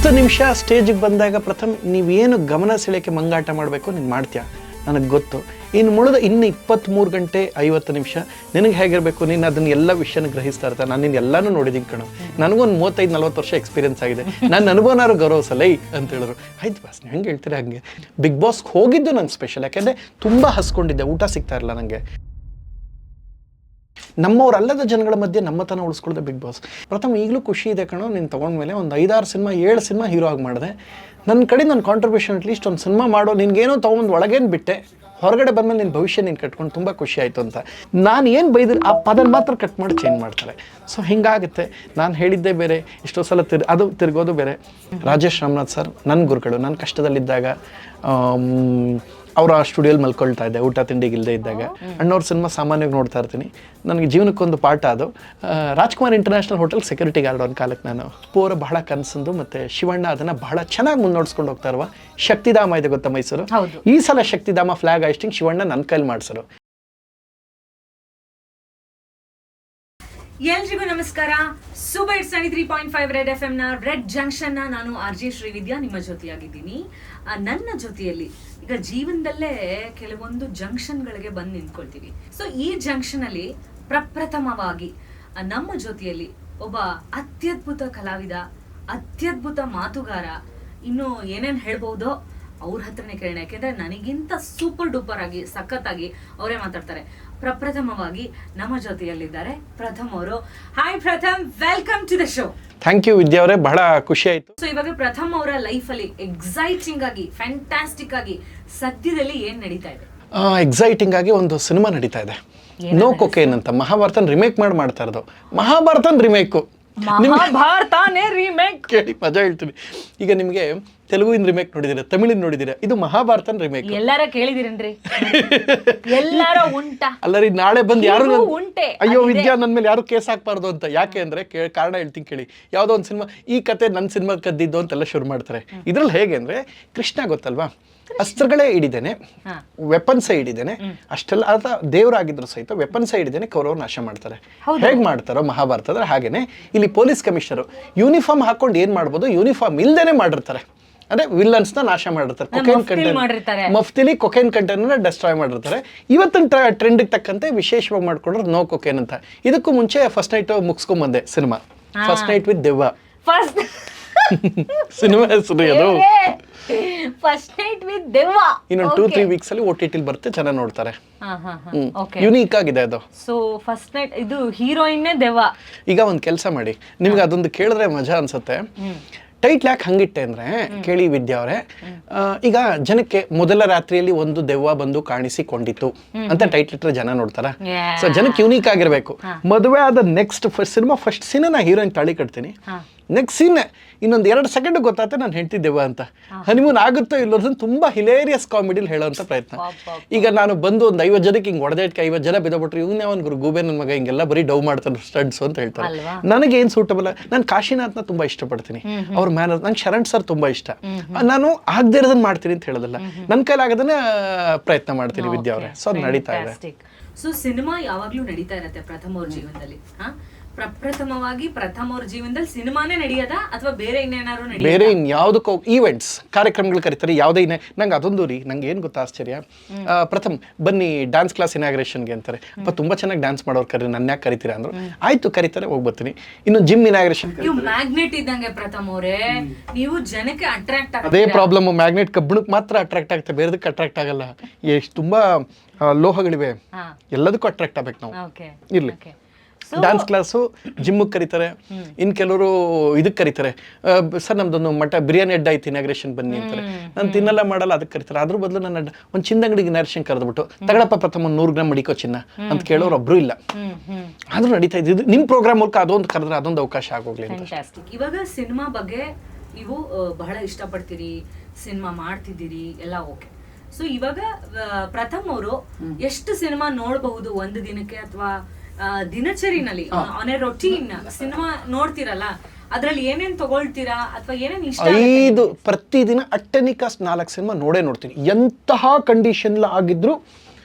10 ನಿಮಿಷ ಸ್ಟೇಜಿಗೆ ಬಂದಾಗ ಪ್ರಥಮ್ ನೀವೇನು ಗಮನ ಸೆಳೆಯೋಕ್ಕೆ ಮಂಗಾಟ ಮಾಡಬೇಕು ನೀನು ಮಾಡ್ತೀಯ, ನನಗೆ ಗೊತ್ತು. ಇನ್ನು ಇನ್ನು 23 ಗಂಟೆ 50 ನಿಮಿಷ ನಿನಗೆ ಹೇಗಿರಬೇಕು, ನೀನು ಅದನ್ನ ಎಲ್ಲ ವಿಷಯನ ಗ್ರಹಿಸ್ತಾ ಇರ್ತಾರೆ. ನಾನು ನಿನ್ನ ಎಲ್ಲನೂ ನೋಡಿದ್ದೀನಿ ಕಣೋ, ನನಗೊಂದು 35-40 ವರ್ಷ ಎಕ್ಸ್ಪೀರಿಯನ್ಸ್ ಆಗಿದೆ, ನನ್ನ ಅನುಭವನಾರು ಗೌರವಿಸಲ್ಲ ಅಂತ ಹೇಳಿದ್ರು. ಆಯ್ತು ಬಾಸ್, ನೀವು ಹೆಂಗೆ ಹೇಳ್ತೀರಾ ಹಂಗೆ. ಬಿಗ್ ಬಾಸ್ಗೆ ಹೋಗಿದ್ದು ನಂಗೆ ಸ್ಪೆಷಲ್, ಯಾಕೆಂದರೆ ತುಂಬ ಹಸ್ಕೊಂಡಿದ್ದೆ, ಊಟ ಸಿಗ್ತಾ ಇರಲ್ಲ ನನಗೆ. ನಮ್ಮವರಲ್ಲದ ಜನಗಳ ಮಧ್ಯೆ ನಮ್ಮತನ ಉಳಿಸ್ಕೊಳ್ಳೋದು ಬಿಗ್ ಬಾಸ್. ಪ್ರಥಮ ಈಗಲೂ ಖುಷಿ ಇದೆ ಕಣೋ, ನೀನು ತೊಗೊಂಡ್ಮೇಲೆ ಒಂದು 5-6 ಸಿನಿಮಾ 7 ಸಿನಿಮಾ ಹೀರೋ ಆಗಿ ಮಾಡಿದೆ. ನನ್ನ ಕಡೆ ನನ್ನ ಕಾಂಟ್ರಿಬ್ಯೂಷನ್ ಅಟ್ಲೀಸ್ಟ್ ಒಂದು ಸಿನಿಮಾ ಮಾಡೋ, ನಿನ್ಗೇನೋ ತೊಗೊಂಡು ಒಳಗೇನು ಬಿಟ್ಟೆ, ಹೊರಗಡೆ ಬಂದಮೇಲೆ ನಿನ್ನ ಭವಿಷ್ಯ ನೀನು ಕಟ್ಕೊಂಡು ತುಂಬ ಖುಷಿ ಆಯಿತು ಅಂತ. ನಾನು ಏನು ಬೈದ್ರೆ ಆ ಪದನ ಮಾತ್ರ ಕಟ್ ಮಾಡಿ ಚೇಂಜ್ ಮಾಡ್ತಾರೆ. ಸೊ ಹಿಂಗಾಗುತ್ತೆ. ನಾನು ಹೇಳಿದ್ದೇ ಬೇರೆ, ಎಷ್ಟೋ ಸಲ ತಿರುಗೋದು ಬೇರೆ. ರಾಜೇಶ್ ರಾಮನಾಥ್ ಸರ್ ನನ್ನ ಗುರುಗಳು. ನಾನು ಕಷ್ಟದಲ್ಲಿದ್ದಾಗ ಅವರ ಸ್ಟುಡಿಯೋಲಿ ಮಲ್ಕೊಳ್ತಾ ಇದ್ದೆ, ಊಟ ತಿಂಡಿಗಿಲ್ಲದೆ ಇದ್ದಾಗ. ಅಣ್ಣವ್ರ ಸಿನಿಮಾ ಸಾಮಾನ್ಯವಾಗಿ ನೋಡ್ತಾ ಇರ್ತೀನಿ. ನನಗೆ ಜೀವನಕ್ಕೊಂದು ಪಾಠ ಅದು. Rajkumar international hotel security guard ಒಂದು ಕಾಲಕ್ಕೆ ನಾನು. ಪೂರ ಬಹಳ ಕನಸಂದು, ಮತ್ತು ಶಿವಣ್ಣ ಅದನ್ನು ಬಹಳ ಚೆನ್ನಾಗಿ ಮುನ್ನೋಡ್ಸ್ಕೊಂಡು ಹೋಗ್ತಾ ಇರುವ ಶಕ್ತಿಧಾಮ ಇದೆ ಗೊತ್ತಾ ಮೈಸೂರು. ಈ ಸಲ ಶಕ್ತಿಧಾಮ ಫ್ಲಾಗ್ ಹಾಸ್ಟಿಂಗ್ ಶಿವಣ್ಣ ನನ್ನ ಕೈಲಿ ಮಾಡಿಸರು. ಎಲ್ರಿಗೂ ನಮಸ್ಕಾರ. ಸೂಪರ್ ಹಿಟ್ಸ್ 93.5 ರೆಡ್ FM ನ ರೆಡ್ ಜಂಕ್ಷನ್ ನ ನಾನು RJ ಶ್ರೀವಿದ್ಯಾ ನಿಮ್ಮ ಜೊತೆಯಾಗಿದ್ದೀನಿ. ನನ್ನ ಜೊತೆಯಲ್ಲಿ ಈಗ ಜೀವನದಲ್ಲೇ ಕೆಲವೊಂದು ಜಂಕ್ಷನ್ಗಳಿಗೆ ಬಂದು ನಿಂತ್ಕೊಳ್ತೀವಿ. ಸೊ ಈ ಜಂಕ್ಷನ್ ಅಲ್ಲಿ ಪ್ರಪ್ರಥಮವಾಗಿ ನಮ್ಮ ಜೊತೆಯಲ್ಲಿ ಒಬ್ಬ ಅತ್ಯದ್ಭುತ ಕಲಾವಿದ, ಅತ್ಯದ್ಭುತ ಮಾತುಗಾರ, ಇನ್ನು ಏನೇನ್ ಹೇಳ್ಬಹುದೋ ಅವ್ರ ಹತ್ರನೇ ಕೇಳೋಣ. ಯಾಕೆಂದ್ರೆ ನನಗಿಂತ ಸೂಪರ್ ಡೂಪರ್ ಆಗಿ ಸಖತ್ತಾಗಿ ಅವರೇ ಮಾತಾಡ್ತಾರೆ. ಪ್ರಪ್ರಥಮವಾಗಿ ನಮ್ಮ ಜೊತೆಯಲ್ಲಿದ್ದಾರೆ ಪ್ರಥಮ್ ಅವರು. Hi Pratham, welcome to the show. Thank you Vidya ಅವರೇ, ಬಹಳ ಖುಷಿ ಆಯ್ತು. ಸೊ ಇವಾಗ ಪ್ರಥಮ್ ಅವರ ಲೈಫ್ ಅಲ್ಲಿ ಎಕ್ಸೈಟಿಂಗ್ ಆಗಿ, ಫ್ಯಾಂಟಾಸ್ಟಿಕ್ ಆಗಿ ಸದ್ಯದಲ್ಲಿ ಏನ್ ನಡೀತಾ ಇದೆ? ಎಕ್ಸೈಟಿಂಗ್ ಆಗಿ ಒಂದು ಸಿನಿಮಾ ನಡೀತಾ ಇದೆ, ನೋ ಕೊಕೇನ್ ಅಂತ. ಮಹಾಭಾರತನ ರಿಮೇಕ್ ಮಾಡ್ತಾ ಇರೋದು. ಮಹಾಭಾರತನ ರಿಮೇಕು, ಮಹಾಭಾರತನೇ ರಿಮೇಕ್ ಕೇಳಿ ಮಜಾ ಹೇಳ್ತೀನಿ. ಈಗ ನಿಮಗೆ ತೆಲುಗಿನ ರಿಮೇಕ್ ನೋಡಿದಿರ, ತಮಿಳಿನ ನೋಡಿದಿರ, ಇದು ಮಹಾಭಾರತನ ರಿಮೇಕ್. ಎಲ್ಲಾರ ಕೇಳಿದಿರೇನ್ರಿ? ಎಲ್ಲಾರ ಉಂಟ ಅಲ್ಲ ರೀ, ನಾಳೆ ಬಂದು ಯಾರು ಉಂಟೆ ಅಯ್ಯೋ ವಿದ್ಯಾ ನನ್ನ ಮೇಲೆ ಯಾರು ಕೇಸ್ ಹಾಕ್ಬಾರ್ದು ಅಂತ. ಯಾಕೆ ಅಂದ್ರೆ ಕಾರಣ ಹೇಳ್ತೀನಿ ಕೇಳಿ. ಯಾವುದೋ ಒಂದು ಸಿನಿಮಾ, ಈ ಕತೆ ನನ್ನ ಸಿನಿಮಾ ಕದ್ದಿದ್ದು ಅಂತೆಲ್ಲ ಶುರು ಮಾಡ್ತಾರೆ. ಇದ್ರಲ್ಲಿ ಹೇಗೆ ಅಂದ್ರೆ, ಕೃಷ್ಣ ಗೊತ್ತಲ್ವಾ, ಅಸ್ತ್ರಗಳೇ ಹಿಡಿದೇನೆ, ವೆಪನ್ಸೇ ಹಿಡಿದೇನೆ, ಅಷ್ಟೆಲ್ಲ ಅದ ದೇವರಾಗಿದ್ರು ಸಹಿತ ವೆಪನ್ಸೇ ಹಿಡಿದೇನೆ ಕೌರವ ನಾಶ ಮಾಡ್ತಾರೆ. ಹೇಗ್ ಮಾಡ್ತಾರೋ ಮಹಾಭಾರತದ ಹಾಗೇನೆ ಇಲ್ಲಿ ಪೊಲೀಸ್ ಕಮಿಷನರು ಯೂನಿಫಾರ್ಮ್ ಹಾಕೊಂಡು ಏನ್ ಮಾಡ್ಬೋದು, ಯೂನಿಫಾರ್ಮ್ ಇಲ್ದೇನೆ ಮಾಡಿರ್ತಾರೆ. ಅಂದ್ರೆ ವಿಲ್ಲನ್ಸ್ ನ ನಾಶ ಮಾಡಿರ್ತಾರೆ. ಕೊಕೇನ್ ಕಂಟೆಂಟ್ ಮಫ್ತಿಲಿ ಕೊಕೇನ್ ಕಂಟೆಂಟ್ ಡೆಸ್ಟ್ರಾಯ್ ಮಾಡಿರ್ತಾರೆ. ಇವತ್ತಿನ ಟ್ರೆಂಡ್ ತಕ್ಕಂತೆ ವಿಶೇಷವಾಗಿ ಮಾಡ್ಕೊಂಡ್ರೆ ನೋ ಕೊಕೇನ್ ಅಂತ. ಇದಕ್ಕೂ ಮುಂಚೆ ಫಸ್ಟ್ ನೈಟ್ ಮುಗಿಸ್ಕೊಂಡ್ ಬಂದೆ ಸಿನಿಮಾ, ಫಸ್ಟ್ ನೈಟ್ ವಿತ್ ದೆವ್ವ. ಸಿನಿಮಾ ಹೆಸರು ಅದು, ಫಸ್ಟ್ ನೈಟ್ ವಿತ್ ದೆವ್ವ. ಇನ್ನೊಂದು 2-3 ವೀಕ್ಸ್ ಅಲ್ಲಿ OTT ಬರುತ್ತೆ, ಚೆನ್ನಾಗಿ ನೋಡ್ತಾರೆ. ಯುನೀಕ್ ಆಗಿದೆ ಅದು. ಸೊ ಫಸ್ಟ್ ನೈಟ್ ಇದು ಹೀರೋಯಿನ್ ದೆವ್ವ. ಈಗ ಒಂದ್ ಕೆಲಸ ಮಾಡಿ, ನಿಮ್ಗೆ ಅದೊಂದು ಕೇಳಿದ್ರೆ ಮಜಾ ಅನ್ಸುತ್ತೆ. ಟೈಟ್ಲ್ ಯಾಕೆ ಹಂಗಿಟ್ಟೆ ಅಂದ್ರೆ ಕೇಳಿ ವಿದ್ಯಾ ಅವರೇ, ಈಗ ಜನಕ್ಕೆ ಮೊದಲ ರಾತ್ರಿಯಲ್ಲಿ ಒಂದು ದೆವ್ವ ಬಂದು ಕಾಣಿಸಿಕೊಂಡಿತು ಅಂತ ಟೈಟ್ಲ್ ಇಟ್ಟರೆ ಜನ ನೋಡ್ತಾರ. ಸೊ ಜನಕ್ಕೆ ಯೂನಿಕ್ ಆಗಿರ್ಬೇಕು. ಮದುವೆ ಆದ ನೆಕ್ಸ್ಟ್ ಫಸ್ಟ್ ಸೀನ್ ನಾ ಹೀರೋಯಿನ್ ತಾಳಿ ಕಟ್ತೀನಿ, ನೆಕ್ಸ್ಟ್ ಸೀನ್ ಇನ್ನೊಂದು 2 ಸೆಕೆಂಡ್ ಗೊತ್ತಾಗುತ್ತೆ ನಾನು ಹೆಂಡತಿ ದೆವ್ವ ಅಂತ. ಹನಿಮೂನ್ ಆಗುತ್ತೋ ಇಲ್ಲೋದನ್ನ ತುಂಬಾ ಹಿಲೇರಿಯಸ್ ಕಾಮಿಡಿಲಿ ಹೇಳೋಂಥ ಪ್ರಯತ್ನ. ಈಗ ನಾನು ಬಂದು ಒಂದು 50 ಜನಕ್ಕೆ ಹಿಂಗೆ ಹೊಡೆದೇಟ್ಕೆ 50 ಜನ ಬಿದ್ದಬಿಟ್ರು, ಇವನೇ ಅವನು ಗೂಬೆ ನನ್ನ ಮಗ ಹಿಂಗೆಲ್ಲ ಬರೀ ಡವ್ ಮಾಡ್ತಾನೆ ಸ್ಟಡ್ಸ್ ಅಂತ ಹೇಳ್ತಾರೆ. ನನಗೇನು ಸೂಟಬಲ್. ನಾನು ಕಾಶಿನಾಥ್ನ ತುಂಬಾ ಇಷ್ಟಪಡ್ತೀನಿ, ಅವ್ರ ಮ್ಯಾನರ್. ನಂಗೆ ಶರಣ್ ಸರ್ ತುಂಬಾ ಇಷ್ಟ. ನಾನು ಆಗದೆ ಇರೋದನ್ನ ಮಾಡ್ತೀನಿ ಅಂತ ಹೇಳೋದಲ್ಲ, ನನ್ನ ಕೈಲಾಗದನ್ನ ಪ್ರಯತ್ನ ಮಾಡ್ತೀನಿ ವಿದ್ಯಾ ಅವರೇ. ಸೊ ನಡೀತಾ ಇದೆ. ಸೊ ಸಿನಿಮಾ ಯಾವಾಗ್ಲೂ ನಡೀತಾ ಇರತ್ತೆ ಪ್ರಥಮ್ ಅವ್ರ ಜೀವನದಲ್ಲಿ. ಪ್ರಪ್ರಥಮವಾಗಿ ಪ್ರಥಮ್ ಅವ್ರ ಜೀವನದಲ್ಲಿ ಸಿನಿಮಾನೇ ನಡೆಯದ ಅಥವಾ ಬೇರೆ ಇನ್ನೇನಾದ್ರು ನಡೆಯದ? ಬೇರೆ ಇನ್ಯಾವುದಕ್ಕೋ ಈವೆಂಟ್ಸ್ ಕಾರ್ಯಕ್ರಮಗಳು ಕರೀತಾರೆ, ಯಾವುದೇ ನಂಗೆ ಅದೊಂದು ರೀ, ನಂಗೆ ಏನು ಗೊತ್ತಾ ಆಶ್ಚರ್ಯ. ಪ್ರಥಮ್ ಬನ್ನಿ ಡ್ಯಾನ್ಸ್ ಕ್ಲಾಸ್ ಇನಾಗ್ರೇಷನ್ಗೆ ಅಂತಾರೆ. ಅಪ್ಪ ತುಂಬಾ ಚೆನ್ನಾಗಿ ಡ್ಯಾನ್ಸ್ ಮಾಡೋರು ಕರೀ, ನನ್ನ ಯಾಕೆ ಕರಿತೀರಾ ಅಂದ್ರು. ಆಯ್ತು ಕರೀತಾರೆ, ಹೋಗ್ಬರ್ತೀನಿ. ಇನ್ನು ಜಿಮ್ ಇನಾಗ್ರೇಷನ್. ನೀವು ಮ್ಯಾಗ್ನೆಟ್ ಇದ್ದಂಗೆ ಪ್ರಥಮ್ ಅವರೇ, ನೀವು ಜನಕ್ಕೆ ಅಟ್ರಾಕ್ಟ್ ಆಗ. ಅದೇ ಪ್ರಾಬ್ಲಮ್, ಮ್ಯಾಗ್ನೆಟ್ ಕಬ್ಬಣಕ್ಕೆ ಮಾತ್ರ ಅಟ್ರಾಕ್ಟ್ ಆಗುತ್ತೆ, ಬೇರೆದಕ್ಕೆ ಅಟ್ರಾಕ್ಟ್ ಆಗಲ್ಲ. ಎಷ್ಟು ತುಂಬಾ ಲೋಹಗಳಿವೆ, ಎಲ್ಲದಕ್ಕೂ ಅಟ್ರಾಕ್ಟ್ ಆಗ್ಬೇಕು ನಾವು. ಇರ್ಲಿ, ಡ್ಯಾನ್ಸ್ ಕ್ಲಾಸು ಜಿಮ್ಗೆ ಕರೀತಾರೆ. ಇನ್ನು ಕೆಲವರು ಇದಕ್ಕೆ ಕರೀತಾರೆ, ಸರ್ ನಮ್ದೊಂದು ಬಿರಿಯಾನಿ ಅಡ್ಡ ಐತಿ ಇನಾಗ್ರೇಷನ್ ಬನ್ನಿ ಅಂತಾರೆ. ನಾನು ತಿನ್ನಲ್ಲ ಮಾಡಲ್ಲ, ಅದಕ್ಕೆ ಕರೀತಾರೆ. ಅದ್ರ ಬದಲು ನನ್ನ ಒಂದು ಚಿನ್ನಂಗಡಿಗೆ ಇನಾಗ್ರೇಷನ್ ಕರೆದ್ಬಿಟ್ಟು ತಗಳಪ್ಪ ಪ್ರಥಮ 100 ಗ್ರಾಮ್ ಮಡಿಕೋ ಚಿನ್ನ ಅಂತ ಕೇಳೋರು ಒಬ್ರು ಇಲ್ಲ. ಆದ್ರೂ ನಡೀತಾ ಇದ್ದು ನಿಮ್ಮ ಪ್ರೋಗ್ರಾಮ್ ಮೂಲಕ ಅದೊಂದು ಕರೆದ್ರೆ ಅದೊಂದು ಅವಕಾಶ ಆಗೋಗ್ಲಿ ಅಂತ. ಇವಾಗ ಸಿನಿಮಾ ಬಗ್ಗೆ ನೀವು ಬಹಳ ಇಷ್ಟಪಡ್ತೀರಿ, ಸಿನಿಮಾ ಮಾಡ್ತಿದ್ದೀರಿ, ಎಲ್ಲ ಓಕೆ. ಸೊ ಇವಾಗ ಪ್ರಥಮ್ ಅವರು ಎಷ್ಟು ಸಿನಿಮಾ ನೋಡಬಹುದು ಒಂದು ದಿನಕ್ಕೆ, ಅಥವಾ ದಿನಚರಿನಲ್ಲಿ ಆನ್ ಎ ರೊಟೀನ್ ಸಿನಿಮಾ ನೋಡ್ತಿರಲ್ಲ, ಅದ್ರಲ್ಲಿ ಏನೇನ್ ತಗೊಳ್ತೀರಾ ಅಥವಾ ಏನೇನ್ ಇಷ್ಟ? 5 ಪ್ರತಿದಿನ ಅಟ್ಟನಿಕಾಸ್ಟ್ 4 ಸಿನಿಮಾ ನೋಡ್ತೀನಿ. ಎಂತಹ ಕಂಡೀಷನ್ ಆಗಿದ್ರು,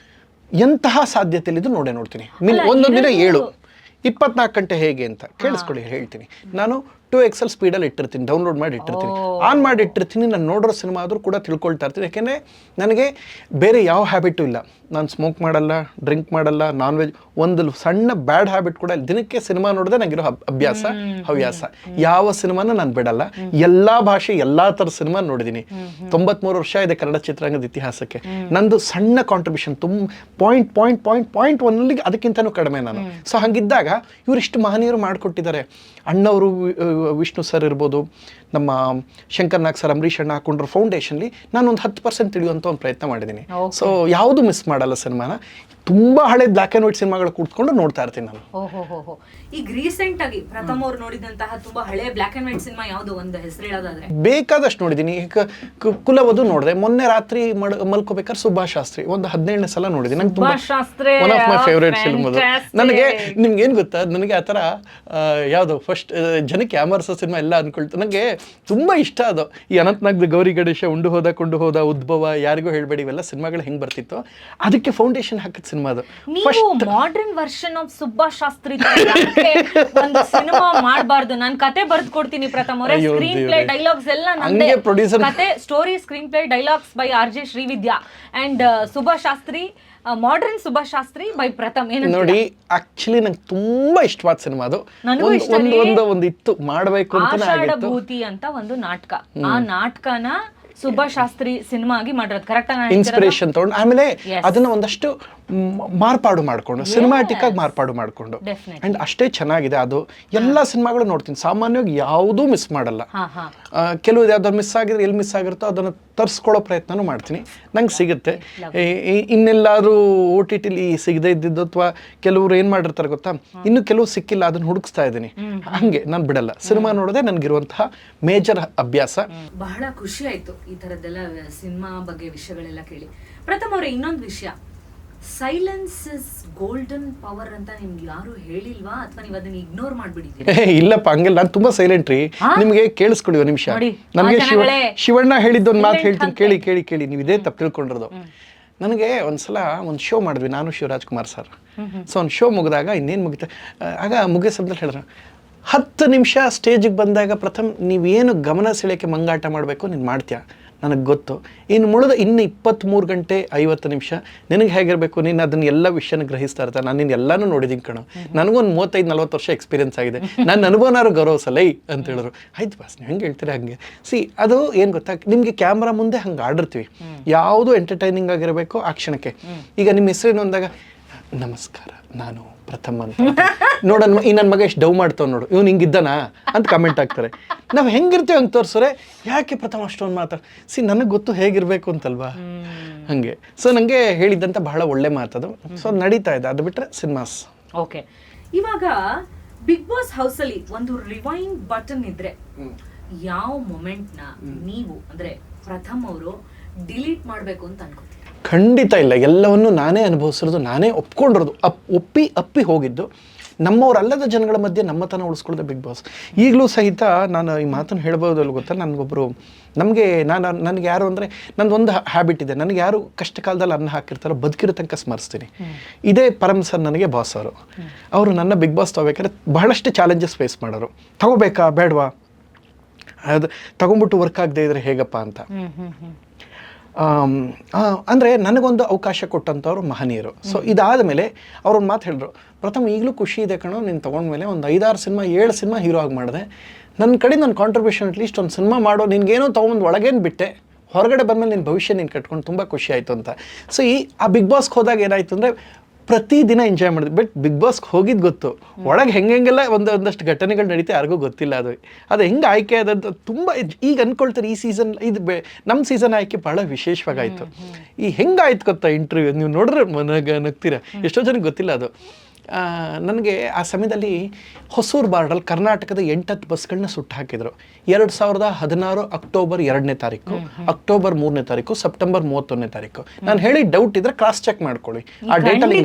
ಎಂತಹ ಸಾಧ್ಯತೆಯಲ್ಲಿದ್ರು ನೋಡ್ತೀನಿ. ಒಂದೊಂದು ದಿನ 7 24 ಗಂಟೆ ಹೇಗೆ ಅಂತ ಕೇಳಿಸ್ಕೊಳ್ಳಿ ಹೇಳ್ತೀನಿ. ನಾನು 2XL ಸ್ಪೀಡಲ್ಲಿ ಇಟ್ಟಿರ್ತೀನಿ, ಡೌನ್ಲೋಡ್ ಮಾಡಿ ಇಟ್ಟಿರ್ತೀನಿ, ಆನ್ ಮಾಡಿ ಇಟ್ಟಿರ್ತೀನಿ. ನಾನು ನೋಡಿರೋ ಸಿನಿಮಾ ಆದರೂ ಕೂಡ ತಿಳ್ಕೊಳ್ತಾ ಇರ್ತೀನಿ. ಯಾಕೆಂದರೆ ನನಗೆ ಬೇರೆ ಯಾವ ಹ್ಯಾಬಿಟು ಇಲ್ಲ. ನಾನು ಸ್ಮೋಕ್ ಮಾಡಲ್ಲ, ಡ್ರಿಂಕ್ ಮಾಡಲ್ಲ, ನಾನ್ ವೆಜ್, ಒಂದು ಸಣ್ಣ ಬ್ಯಾಡ್ ಹ್ಯಾಬಿಟ್ ಕೂಡ ಇಲ್ಲ. ದಿನಕ್ಕೆ ಸಿನಿಮಾ ನೋಡಿದ್ರೆ ನನಗಿರೋ ಅಭ್ಯಾಸ, ಹವ್ಯಾಸ. ಯಾವ ಸಿನಿಮಾನ ನಾನು ಬಿಡಲ್ಲ. ಎಲ್ಲ ಭಾಷೆ, ಎಲ್ಲ ಥರ ಸಿನಿಮಾ ನೋಡಿದ್ದೀನಿ. 93 ವರ್ಷ ಇದೆ ಕನ್ನಡ ಚಿತ್ರರಂಗದ ಇತಿಹಾಸಕ್ಕೆ. ನಂದು ಸಣ್ಣ ಕಾಂಟ್ರಿಬ್ಯೂಷನ್, ಪಾಯಿಂಟ್ ಒನ್ನಲ್ಲಿ ಅದಕ್ಕಿಂತನೂ ಕಡಿಮೆ ನಾನು. ಸೊ ಹಾಗಿದ್ದಾಗ ಇವರಿಷ್ಟು ಮಹನೀಯರು ಮಾಡಿಕೊಟ್ಟಿದ್ದಾರೆ. ಅಣ್ಣವರು, ವಿಷ್ಣು ಸರ್ ಇರ್ಬೋದು, ನಮ್ಮ ಶಂಕರ್ ನಾಗ್ ಸರ್, ಅಂಬರೀಷ್ ಅಣ್ಣ ಹಾಕೊಂಡ್ರ ಫೌಂಡೇಶನ್ಲಿ ನಾನೊಂದು 10% ತಿಳಿಯುವಂಥ ಒಂದು ಪ್ರಯತ್ನ ಮಾಡಿದ್ದೀನಿ. ಸೊ ಯಾವುದು ಮಿಸ್ ಮಾಡಲ್ಲ ಸಿನಿಮಾನ. ತುಂಬಾ ಹಳೆ ಬ್ಲ್ಯಾಕ್ ಆ್ಯಂಡ್ ವೈಟ್ ಸಿನಿಮಾಗಳು ಕೂತ್ಕೊಂಡು ನೋಡ್ತಾ ಇರ್ತೀನಿ ನಾನು. ಈಗ ರೀಸೆಂಟ್ ಆಗಿ ಪ್ರಥಮ್ ಅವ್ರು ನೋಡಿದಂತಹ ತುಂಬಾ ಹಳೆ ಬ್ಲ್ಯಾಕ್ ಆ್ಯಂಡ್ ವೈಟ್ ಸಿನಿಮಾ ಯಾವುದು ಒಂದು ಹೆಸರು ಹೇಳೋದಾದ್ರೆ? ಬೇಕಾದಷ್ಟು ನೋಡಿದ್ದೀನಿ. ಕುಲವಧು ನೋಡಿದೆ. ಮೊನ್ನೆ ರಾತ್ರಿ ಮಲ್ಕೋಬೇಕಾದ್ರೆ ಸುಭಾಷ್ ಶಾಸ್ತ್ರಿ ಒಂದು 17ನೇ ಸಲ ನೋಡಿದ್ದೀನಿ. ನಂಗೆ ತುಂಬಾ one of my favourite film ಅದು. ನನಗೆ ನಿಮ್ಗೆ ಏನು ಗೊತ್ತಾ, ನನಗೆ ಆ ಥರ ಯಾವುದು ಫಸ್ಟ್ ಜನಕ್ಕೆ ಯಾಮರ್ಸೋ ಸಿನಿಮಾ ಎಲ್ಲ ಅನ್ಕೊಳ್ತಾರೆ. ನನಗೆ ತುಂಬ ಇಷ್ಟ ಅದು. ಈ ಅನಂತನಾಗ್ದು ಗೌರಿ ಗಣೇಶ, ಉಂಡು ಹೋದ ಕೊಂಡು ಹೋದ, ಉದ್ಭವ, ಯಾರಿಗೂ ಹೇಳ್ಬೇಡಿ, ಇವೆಲ್ಲ ಸಿನಿಮಾಗಳು ಹೆಂಗೆ ಬರ್ತಿತ್ತು ಅದಕ್ಕೆ ಫೌಂಡೇಶನ್ ಹಾಕಿದ ಸಿನಿಮಾ ಅದು. Modern version of Subhash Shastri ಒಂದು ಸಿನಿಮಾ ಮಾಡಬಾರ್ದು. ನಾನು ಕತೆ ಬರ್ದು ಕೊಡ್ತೀನಿ ಪ್ರಥಮ್ ಅವರೇ. ಸ್ಕ್ರೀನ್ ಪ್ಲೇ ಡೈಲಾಗ್ಸ್ ಎಲ್ಲ ನಂದೇ. ಕತೆ, story, screen play, dialogues by RJ Srividya and Subhash Shastri, modern Subhash Shastri by Pratham. ನೋಡಿ, ಆಕ್ಚುಲಿ ನಂಗೆ ತುಂಬಾ ಇಷ್ಟವಾದ ಸಿನಿಮಾ ಅದು. ಒಂದು ಇತ್ತು ಮಾಡಬೇಕು ಅಂತ. ಆಷಾಢಭೂತಿ ಅಂತ ಒಂದು ನಾಟಕ. ಆ ನಾಟಕನ ಸುಭಾಷ್ ಶಾಸ್ತ್ರಿ ಸಿನಿಮಾ ಆಗಿ ಮಾಡಿರೋದು. ಕರೆಕ್ಟ್? ಇನ್ಸ್ಪಿರೇಷನ್ ತಗೊಂಡು ಆಮೇಲೆ ಅದನ್ನ ಒಂದಷ್ಟು ಮಾರ್ಪಾಡು ಮಾಡ್ಕೊಂಡು, ಸಿನಿಮಾಟಿಕ್ ಆಗಿ ಮಾರ್ಪಾಡು ಮಾಡ್ಕೊಂಡು, ಅಂಡ್ ಅಷ್ಟೇ ಚೆನ್ನಾಗಿದೆ ಅದು. ಎಲ್ಲ ಸಿನಿಮಾಗಳು ನೋಡ್ತೀನಿ ಸಾಮಾನ್ಯವಾಗಿ, ಯಾವುದೂ ಮಿಸ್ ಮಾಡಲ್ಲ. ಕೆಲವು ಯಾವ್ದಾದ್ರು ಮಿಸ್ ಆಗಿದ್ರೆ, ಎಲ್ಲಿ ಮಿಸ್ ಆಗಿರುತ್ತೋ ಅದನ್ನು ತರಿಸ್ಕೊಳ್ಳೋ ಪ್ರಯತ್ನನೂ ಮಾಡ್ತೀನಿ. ನಂಗೆ ಸಿಗುತ್ತೆ. ಇನ್ನೆಲ್ಲಾದ್ರೂ OTT ಸಿಗದೇ ಇದ್ದಿದ್ದು, ಅಥವಾ ಕೆಲವರು ಏನು ಮಾಡಿರ್ತಾರೆ ಗೊತ್ತಾ, ಇನ್ನು ಕೆಲವು ಸಿಕ್ಕಿಲ್ಲ, ಅದನ್ನ ಹುಡುಕ್ಸ್ತಾ ಇದ್ದೀನಿ. ಹಂಗೆ ನಾನು ಬಿಡಲ್ಲ. ಸಿನಿಮಾ ನೋಡೋದೇ ನನಗಿರುವಂತಹ ಮೇಜರ್ ಅಭ್ಯಾಸ. ಬಹಳ ಖುಷಿ ಆಯ್ತು ಈ ತರದ್ದೆಲ್ಲ ಸಿನಿಮಾ ಬಗ್ಗೆ ವಿಷಯಗಳೆಲ್ಲ ಕೇಳಿ. ಪ್ರಥಮ್ ಅವರೇ, ಇನ್ನೊಂದು ವಿಷಯ, ಸೈಲೆನ್ಸ್ ಇಸ್ ಗೋಲ್ಡನ್ ಪವರ್ ಅಂತ ನಿಮ್ಗೆ ಯಾರು ಹೇಳಿಲ್ವಾ, ಅಥವಾ ನೀವು ಅದನ್ನ ಇಗ್ನೋರ್ ಮಾಡ್ಬಿಟ್ಟಿದ್ದೀರಾ? ಇಲ್ಲಪ್ಪ, ಹಂಗೆಲ್ಲ. ನಾನು ತುಂಬಾ ಸೈಲೆಂಟ್ ರೀ. ನಿಮಗೆ ಕೇಳಿಸ್ಕೊಳ್ಳಿ ಒಂದು ನಿಮಿಷ. ನಮಗೆ ಶಿವಣ್ಣ ಹೇಳಿದ್ದೊಂದು ಮಾತು ಹೇಳ್ತೀನಿ, ಕೇಳಿ ಕೇಳಿ ಕೇಳಿ. ನೀವು ಇದೇ ತಪ್ಪು ತಿಳ್ಕೊಂಡಿರೋದು. ನನಗೆ ಒಂದ್ಸಲ ಒಂದು ಶೋ ಮಾಡಿದ್ವಿ, ನಾನು ಶಿವರಾಜ್ಕುಮಾರ್ ಸರ್. ಸೊ ಒಂದು ಶೋ ಮುಗಿದಾಗ, ಇನ್ನೇನು ಮುಗಿತ, ಆಗ ಮುಗಿಯೋ ಸಮಯದಲ್ಲಿ ಹೇಳಿದ್ರು, 10 ನಿಮಿಷ ಸ್ಟೇಜಿಗೆ ಬಂದಾಗ ಪ್ರಥಮ್ ನೀವೇನು ಗಮನ ಸೆಳೆಯೋಕ್ಕೆ ಮಂಗಾಟ ಮಾಡಬೇಕು ನೀನು ಮಾಡ್ತೀಯ, ನನಗೆ ಗೊತ್ತು. ಇನ್ನು ಇನ್ನು 23 ಗಂಟೆ 50 ನಿಮಿಷ ನಿನಗೆ ಹೇಗಿರಬೇಕು, ನೀನು ಅದನ್ನ ಎಲ್ಲ ವಿಷಯನ ಗ್ರಹಿಸ್ತಾ ಇರ್ತಾರೆ. ನಾನು ನಿನ್ನ ಎಲ್ಲನೂ ನೋಡಿದ್ದೀನಿ ಕಣೋ, ನನಗೊಂದು 35-40 ವರ್ಷ ಎಕ್ಸ್ಪೀರಿಯನ್ಸ್ ಆಗಿದೆ, ನನ್ನ ಅನುಭವನಾರು ಗೌರವಿಸಲ್ಲ ಅಂತ ಹೇಳಿದ್ರು. ಆಯ್ತು ಬಾಸ್, ನೀವು ಹೆಂಗೆ ಹೇಳ್ತೀರಾ ಹಂಗೆ. ಅದು ಏನು ಗೊತ್ತಾ, ನಿಮಗೆ ಕ್ಯಾಮ್ರಾ ಮುಂದೆ ಹಂಗೆ ಆಡಿರ್ತೀವಿ, ಯಾವುದು ಎಂಟರ್ಟೈನಿಂಗ್ ಆಗಿರಬೇಕು ಆ ಕ್ಷಣಕ್ಕೆ. ಈಗ ನಿಮ್ಮ ಹೆಸರೇನು ಅಂದಾಗ, ನಮಸ್ಕಾರ ನಾನು ಪ್ರಥಮ್ ಅಂತ ನೋಡೋಣ, ಈ ನನ್ನ ಮಗ ಎಷ್ಟು ಡವ್ ಮಾಡ್ತಾವ್ ನೋಡು, ಇವ್ನು ಹಿಂಗಿದ್ದಾನಾ ಅಂತ ಕಮೆಂಟ್ ಆಗ್ತಾರೆ. ನಾವು ಹೆಂಗಿರ್ತೀವಿ ಹಂಗೆ ತೋರಿಸೋರೆ, ಯಾಕೆ ಪ್ರಥಮ್ ಅಷ್ಟೊಂದು ಮಾತಾಡ ನನಗೆ ಗೊತ್ತು ಹೇಗಿರಬೇಕು ಅಂತಲ್ವಾ, ಹಂಗೆ. ಸೊ ನನಗೆ ಹೇಳಿದ್ದಂತ ಬಹಳ ಒಳ್ಳೆ ಮಾತದು. ಸೊ ನಡೀತಾ ಇದೆ. ಅದು ಬಿಟ್ಟರೆ ಸಿನಿಮಾಸ್. ಓಕೆ, ಇವಾಗ ಬಿಗ್ ಬಾಸ್ ಹೌಸ್ ಅಲ್ಲಿ ಒಂದು ರಿವೈಂಡ್ ಬಟನ್ ಇದ್ರೆ ಯಾವ ಮೊಮೆಂಟ್ನ ನೀವು ಅಂದ್ರೆ ಪ್ರಥಮ್ ಅವರು ಡಿಲೀಟ್ ಮಾಡಬೇಕು ಅಂತ ಅನ್ಕೋತೀವಿ? ಖಂಡಿತ ಇಲ್ಲ. ಎಲ್ಲವನ್ನು ನಾನೇ ಅನುಭವಿಸಿರೋದು, ನಾನೇ ಒಪ್ಕೊಂಡಿರೋದು, ಅಪ್ಪಿ ಹೋಗಿದ್ದು. ನಮ್ಮವರಲ್ಲದ ಜನಗಳ ಮಧ್ಯೆ ನಮ್ಮತನ ಉಳಿಸ್ಕೊಳ್ಳೋದು ಬಿಗ್ ಬಾಸ್. ಈಗಲೂ ಸಹಿತ ನಾನು ಈ ಮಾತನ್ನು ಹೇಳ್ಬೋದಲ್ಲ ಗೊತ್ತಾ, ನನಗೆ ಯಾರು ಅಂದರೆ, ನಂದೊಂದು ಹ್ಯಾಬಿಟ್ ಇದೆ, ನನಗೆ ಯಾರು ಕಷ್ಟ ಕಾಲದಲ್ಲಿ ಅನ್ನ ಹಾಕಿರ್ತಾರೋ ಬದುಕಿರೋ ತನಕ ಸ್ಮರಿಸ್ತೀನಿ. ಇದೇ ಪರಮ್ ಸರ್ ನನಗೆ ಬಾಸ್ ಅವರು ನನ್ನ ಬಿಗ್ ಬಾಸ್ ತಗೋಬೇಕಾದ್ರೆ ಬಹಳಷ್ಟು ಚಾಲೆಂಜಸ್ ಫೇಸ್ ಮಾಡೋರು. ತಗೋಬೇಕಾ ಬೇಡವಾ, ಅದು ತಗೊಂಡ್ಬಿಟ್ಟು ವರ್ಕ್ ಆಗದೆ ಇದ್ರೆ ಹೇಗಪ್ಪ ಅಂತ. ಅಂದರೆ ನನಗೊಂದು ಅವಕಾಶ ಕೊಟ್ಟಂಥವ್ರು ಮಹನೀಯರು. ಸೊ ಇದಾದ ಮೇಲೆ ಅವ್ರೊಂದು ಮಾತು ಹೇಳಿದ್ರು, ಪ್ರಥಮ್ ಈಗಲೂ ಖುಷಿ ಇದೆ ಕಣೋ, ನೀನು ತೊಗೊಂಡ್ಮೇಲೆ ಒಂದು 5-6 ಸಿನಿಮಾ 7 ಸಿನಿಮಾ ಹೀರೋ ಆಗಿ ಮಾಡಿದೆ, ನನ್ನ ಕಡೆ ನನ್ನ ಕಾಂಟ್ರಿಬ್ಯೂಷನ್ ಅಟ್ಲೀಸ್ಟ್ ಒಂದು ಸಿನಿಮಾ ಮಾಡೋ, ನಿನ್ಗೇನೋ ತೊಗೊಂಡು ಒಳಗೇನು ಬಿಟ್ಟೆ, ಹೊರಗಡೆ ಬಂದಮೇಲೆ ನಿನ್ನ ಭವಿಷ್ಯ ನೀನು ಕಟ್ಕೊಂಡು ತುಂಬ ಖುಷಿ ಆಯಿತು ಅಂತ. ಸೊ ಆ ಬಿಗ್ ಬಾಸ್ಗೆ ಹೋದಾಗ ಏನಾಯಿತು ಅಂದರೆ, ಪ್ರತಿದಿನ ಎಂಜಾಯ್ ಮಾಡಿದ್ವಿ. ಬಟ್ ಬಿಗ್ ಬಾಸ್ಗೆ ಹೋಗಿದ್ದು ಗೊತ್ತು, ಒಳಗೆ ಹೆಂಗೆಲ್ಲ ಒಂದಷ್ಟು ಘಟನೆಗಳು ನಡೀತಾ ಯಾರಿಗೂ ಗೊತ್ತಿಲ್ಲ. ಅದು ಹೆಂಗೆ ಆಯ್ಕೆ ಆದದ್ದು ತುಂಬ. ಈಗ ಅಂದ್ಕೊಳ್ತಾರೆ ಈ ಸೀಸನ್ ನಮ್ಮ ಸೀಸನ್ ಆಯ್ಕೆ ಭಾಳ ವಿಶೇಷವಾಗಾಯಿತು. ಈ ಹೆಂಗಾಯ್ತು ಗೊತ್ತಾ ಇಂಟರ್ವ್ಯೂ, ನೀವು ನೋಡ್ರೆ ನಗ್ತೀರಾ, ಎಷ್ಟೋ ಜನಕ್ಕೆ ಗೊತ್ತಿಲ್ಲ ಅದು. ನನಗೆ ಆ ಸಮಯದಲ್ಲಿ ಹೊಸೂರು ಬಾರ್ಡಲ್ಲಿ ಕರ್ನಾಟಕದ 8-10 ಬಸ್ಗಳನ್ನ ಸುಟ್ಟು ಹಾಕಿದ್ರು. 2016 ಅಕ್ಟೋಬರ್ 2ನೇ ತಾರೀಕು, ಅಕ್ಟೋಬರ್ 3ನೇ ತಾರೀಕು, ಸೆಪ್ಟೆಂಬರ್ 31ನೇ ತಾರೀಕು. ನಾನು ಹೇಳಿ ಡೌಟ್ ಇದ್ರೆ ಕ್ರಾಸ್ ಚೆಕ್ ಮಾಡ್ಕೊಳ್ಳಿ. ಆ ಡೇಟಲ್ಲಿ